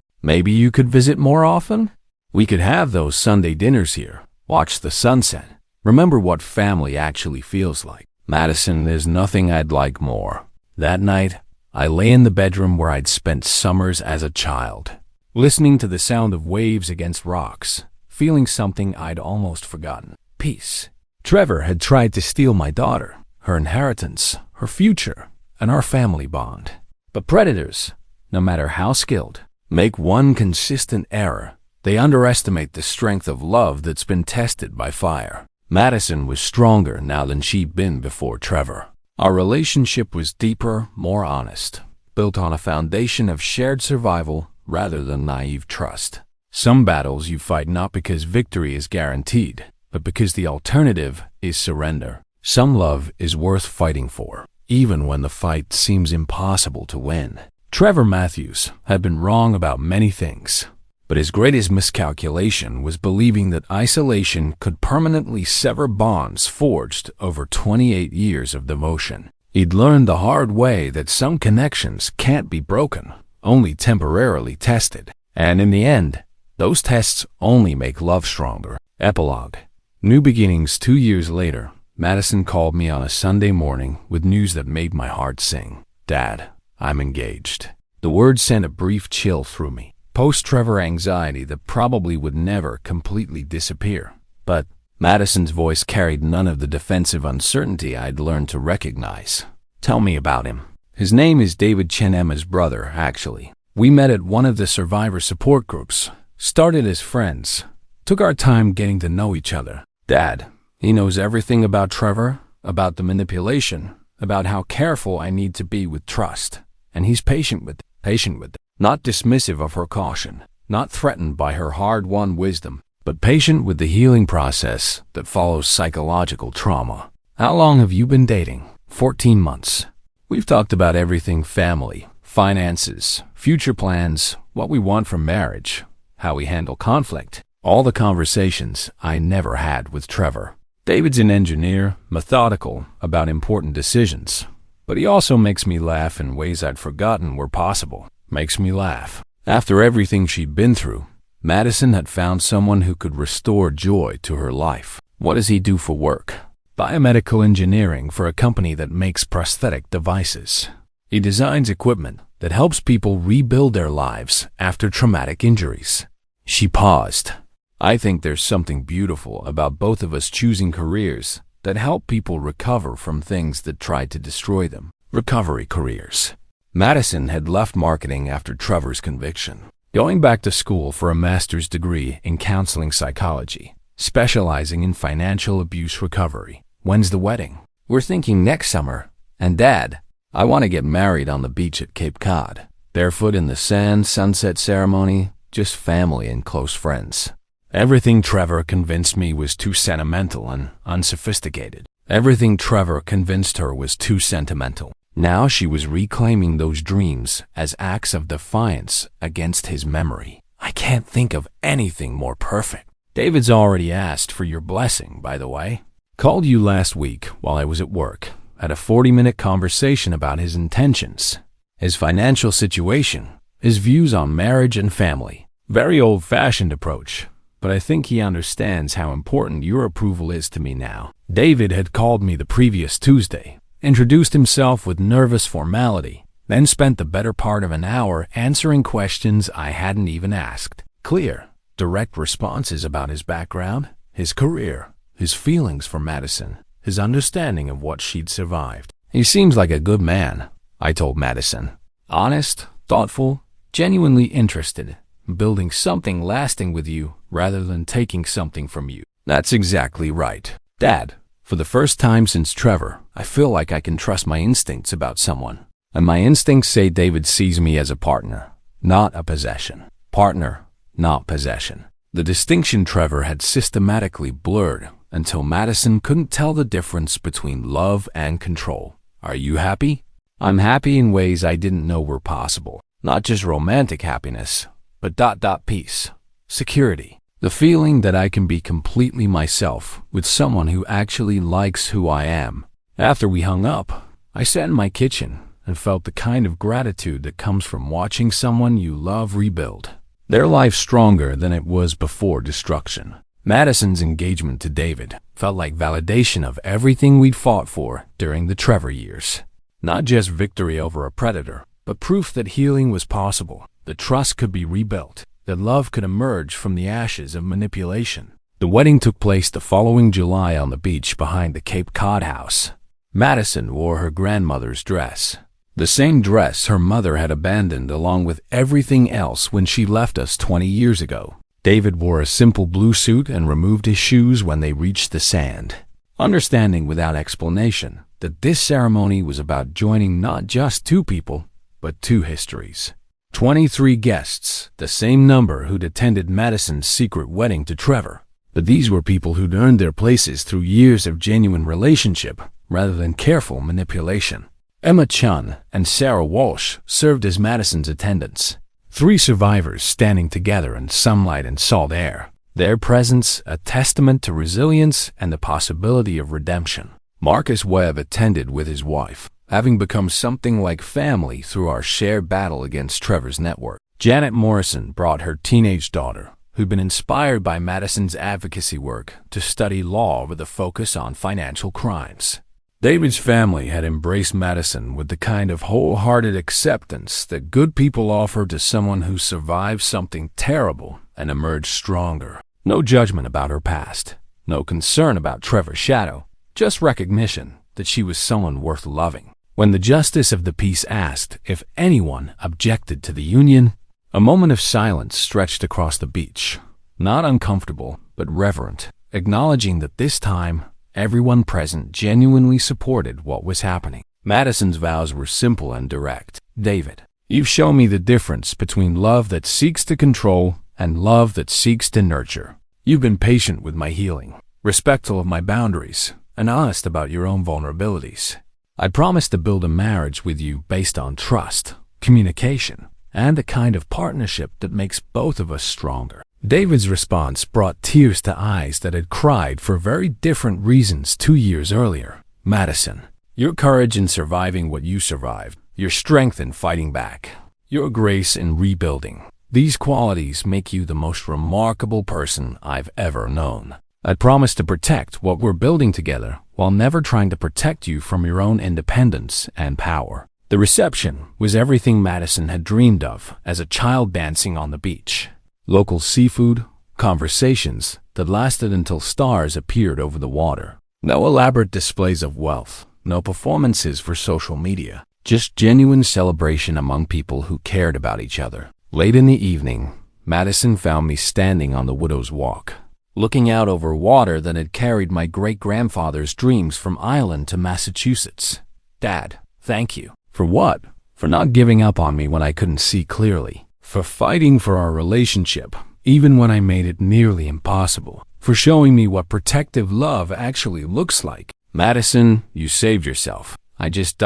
you could visit more often? We could have those Sunday dinners here, watch the sunset, remember what family actually feels like. Madison, there's nothing I'd like more. That night, I lay in the bedroom where I'd spent summers as a child, listening to the sound of waves against rocks, feeling something I'd almost forgotten: peace. Trevor had tried to steal my daughter, her inheritance, her future, and our family bond. But predators, no matter how skilled, make one consistent error. They underestimate the strength of love that's been tested by fire. Madison was stronger now than she'd been before Trevor. Our relationship was deeper, more honest, built on a foundation of shared survival rather than naive trust. Some battles you fight not because victory is guaranteed, but because the alternative is surrender. Some love is worth fighting for, even when the fight seems impossible to win. Trevor Matthews had been wrong about many things, but his greatest miscalculation was believing that isolation could permanently sever bonds forged over 28 years of devotion. He'd learned the hard way that some connections can't be broken, only temporarily tested. And in the end, those tests only make love stronger. Epilogue. New beginnings. 2 years later, Madison called me on a Sunday morning with news that made my heart sing. "Dad, I'm engaged." The word sent a brief chill through me. Post-Trevor anxiety that probably would never completely disappear. But Madison's voice carried none of the defensive uncertainty I'd learned to recognize. "Tell me about him." His name is David Chen, Emma's brother, actually. We met at one of the survivor support groups, started as friends, took our time getting to know each other. "Dad, he knows everything about Trevor, about the manipulation, about how careful I need to be with trust. And he's patient with it. Not dismissive of her caution, not threatened by her hard-won wisdom, but patient with the healing process that follows psychological trauma." "How long have you been dating?" 14 months. We've talked about everything: family, finances, future plans, what we want from marriage, how we handle conflict. All the conversations I never had with Trevor. David's an engineer, methodical about important decisions, but he also makes me laugh in ways I'd forgotten were possible. Makes me laugh. After everything she'd been through, Madison had found someone who could restore joy to her life. What does he do for work? Biomedical engineering for a company that makes prosthetic devices. He designs equipment that helps people rebuild their lives after traumatic injuries. She paused. "I think there's something beautiful about both of us choosing careers that help people recover from things that tried to destroy them. Recovery careers." Madison had left marketing after Trevor's conviction, going back to school for a master's degree in counseling psychology, specializing in financial abuse recovery. "When's the wedding?" "We're thinking next summer. And Dad, I want to get married on the beach at Cape Cod. Barefoot in the sand, sunset ceremony, just family and close friends." Everything Trevor convinced me was too sentimental and unsophisticated. Everything Trevor convinced her was too sentimental. Now she was reclaiming those dreams as acts of defiance against his memory. "I can't think of anything more perfect." "David's already asked for your blessing, by the way. Called you last week while I was at work. Had a 40-minute conversation about his intentions, his financial situation, his views on marriage and family. Very old-fashioned approach, but I think he understands how important your approval is to me now." David had called me the previous Tuesday, introduced himself with nervous formality, then spent the better part of an hour answering questions I hadn't even asked. Clear, direct responses about his background, his career, his feelings for Madison, his understanding of what she'd survived. "He seems like a good man," I told Madison. "Honest, thoughtful, genuinely interested in building something lasting with you rather than taking something from you." "That's exactly right. Dad, for the first time since Trevor, I feel like I can trust my instincts about someone. And my instincts say David sees me as a partner, not a possession. Partner, not possession." The distinction Trevor had systematically blurred until Madison couldn't tell the difference between love and control. "Are you happy?" "I'm happy in ways I didn't know were possible. Not just romantic happiness, but peace, security. The feeling that I can be completely myself with someone who actually likes who I am." After we hung up, I sat in my kitchen and felt the kind of gratitude that comes from watching someone you love rebuild their life stronger than it was before destruction. Madison's engagement to David felt like validation of everything we'd fought for during the Trevor years. Not just victory over a predator, but proof that healing was possible, that trust could be rebuilt, that love could emerge from the ashes of manipulation. The wedding took place the following July on the beach behind the Cape Cod house. Madison wore her grandmother's dress, the same dress her mother had abandoned along with everything else when she left us 20 years ago. David wore a simple blue suit and removed his shoes when they reached the sand, understanding without explanation that this ceremony was about joining not just two people, but two histories. 23 guests, the same number who'd attended Madison's secret wedding to Trevor. But these were people who'd earned their places through years of genuine relationship rather than careful manipulation. Emma Chun and Sarah Walsh served as Madison's attendants. 3 survivors standing together in sunlight and salt air, their presence a testament to resilience and the possibility of redemption. Marcus Webb attended with his wife, having become something like family through our shared battle against Trevor's network. Janet Morrison brought her teenage daughter, who'd been inspired by Madison's advocacy work, to study law with a focus on financial crimes. David's family had embraced Madison with the kind of wholehearted acceptance that good people offer to someone who survived something terrible and emerged stronger. No judgment about her past, no concern about Trevor's shadow, just recognition that she was someone worth loving. When the justice of the peace asked if anyone objected to the union, a moment of silence stretched across the beach, not uncomfortable, but reverent, acknowledging that this time, everyone present genuinely supported what was happening. Madison's vows were simple and direct. David, you've shown me the difference between love that seeks to control and love that seeks to nurture. You've been patient with my healing, respectful of my boundaries, and honest about your own vulnerabilities. I promise to build a marriage with you based on trust, communication, and a kind of partnership that makes both of us stronger. David's response brought tears to eyes that had cried for very different reasons 2 years earlier. Madison, your courage in surviving what you survived, your strength in fighting back, your grace in rebuilding, these qualities make you the most remarkable person I've ever known. I promise to protect what we're building together while never trying to protect you from your own independence and power. The reception was everything Madison had dreamed of as a child dancing on the beach. Local seafood, conversations that lasted until stars appeared over the water. No elaborate displays of wealth, no performances for social media, just genuine celebration among people who cared about each other. Late in the evening, Madison found me standing on the Widow's Walk, looking out over water that had carried my great-grandfather's dreams from Ireland to Massachusetts. Dad, thank you. For what? For not giving up on me when I couldn't see clearly. For fighting for our relationship, even when I made it nearly impossible. For showing me what protective love actually looks like. Madison, you saved yourself. I just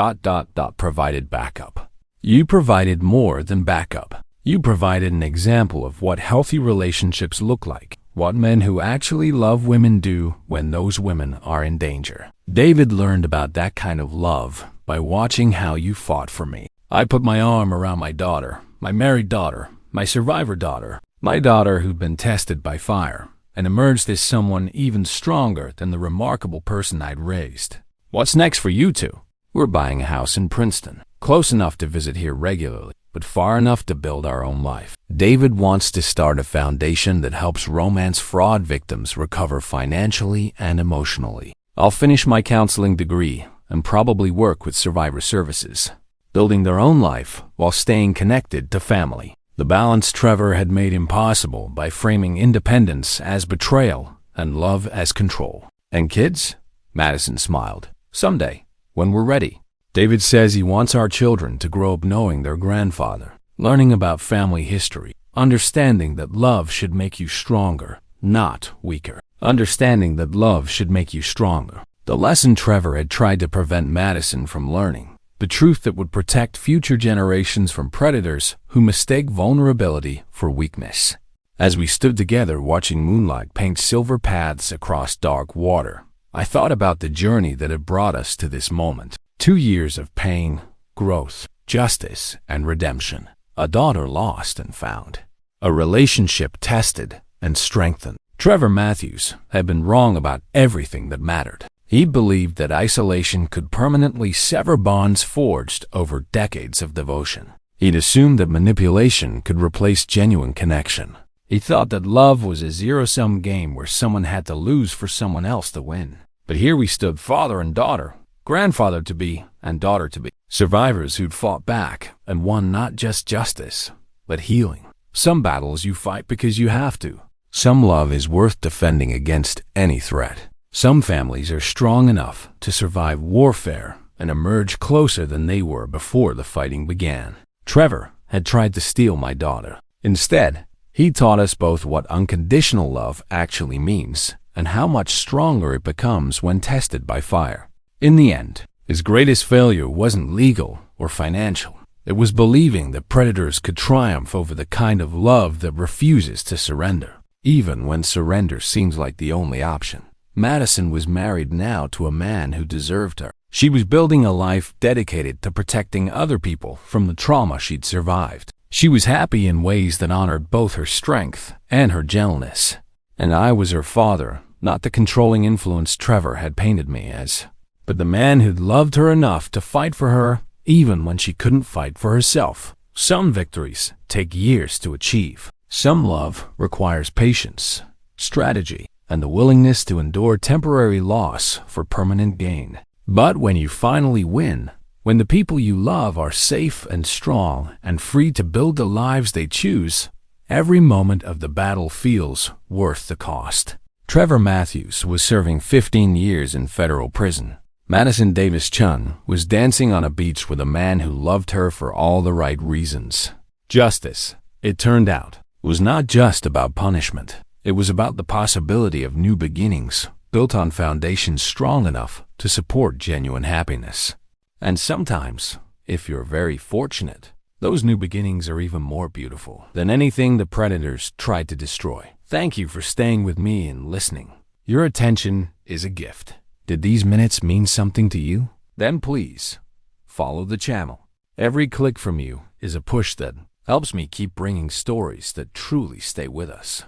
provided backup. You provided more than backup. You provided an example of what healthy relationships look like. What men who actually love women do when those women are in danger. David learned about that kind of love by watching how you fought for me. I put my arm around my daughter, my married daughter, my survivor daughter, my daughter who'd been tested by fire, and emerged as someone even stronger than the remarkable person I'd raised. What's next for you two? We're buying a house in Princeton, close enough to visit here regularly, but far enough to build our own life. David wants to start a foundation that helps romance fraud victims recover financially and emotionally. I'll finish my counseling degree and probably work with survivor services, building their own life while staying connected to family. The balance Trevor had made impossible by framing independence as betrayal and love as control. And kids? Madison smiled. Someday, when we're ready. David says he wants our children to grow up knowing their grandfather, learning about family history, understanding that love should make you stronger, not weaker. Understanding that love should make you stronger. The lesson Trevor had tried to prevent Madison from learning. The truth that would protect future generations from predators who mistake vulnerability for weakness. As we stood together watching moonlight paint silver paths across dark water, I thought about the journey that had brought us to this moment. 2 years of pain, growth, justice, and redemption. A daughter lost and found. A relationship tested and strengthened. Trevor Matthews had been wrong about everything that mattered. He believed that isolation could permanently sever bonds forged over decades of devotion. He'd assumed that manipulation could replace genuine connection. He thought that love was a zero-sum game where someone had to lose for someone else to win. But here we stood, father and daughter, grandfather-to-be and daughter-to-be, survivors who'd fought back and won not just justice, but healing. Some battles you fight because you have to. Some love is worth defending against any threat. Some families are strong enough to survive warfare and emerge closer than they were before the fighting began. Trevor had tried to steal my daughter. Instead, he taught us both what unconditional love actually means and how much stronger it becomes when tested by fire. In the end, his greatest failure wasn't legal or financial. It was believing that predators could triumph over the kind of love that refuses to surrender, even when surrender seems like the only option. Madison was married now to a man who deserved her. She was building a life dedicated to protecting other people from the trauma she'd survived. She was happy in ways that honored both her strength and her gentleness. And I was her father, not the controlling influence Trevor had painted me as, but the man who'd loved her enough to fight for her even when she couldn't fight for herself. Some victories take years to achieve. Some love requires patience, strategy, and the willingness to endure temporary loss for permanent gain. But when you finally win, when the people you love are safe and strong and free to build the lives they choose, every moment of the battle feels worth the cost. Trevor Matthews was serving 15 years in federal prison. Madison Davis Chun was dancing on a beach with a man who loved her for all the right reasons. Justice, it turned out, was not just about punishment. It was about the possibility of new beginnings, built on foundations strong enough to support genuine happiness. And sometimes, if you're very fortunate, those new beginnings are even more beautiful than anything the predators tried to destroy. Thank you for staying with me and listening. Your attention is a gift. Did these minutes mean something to you? Then please, follow the channel. Every click from you is a push that helps me keep bringing stories that truly stay with us.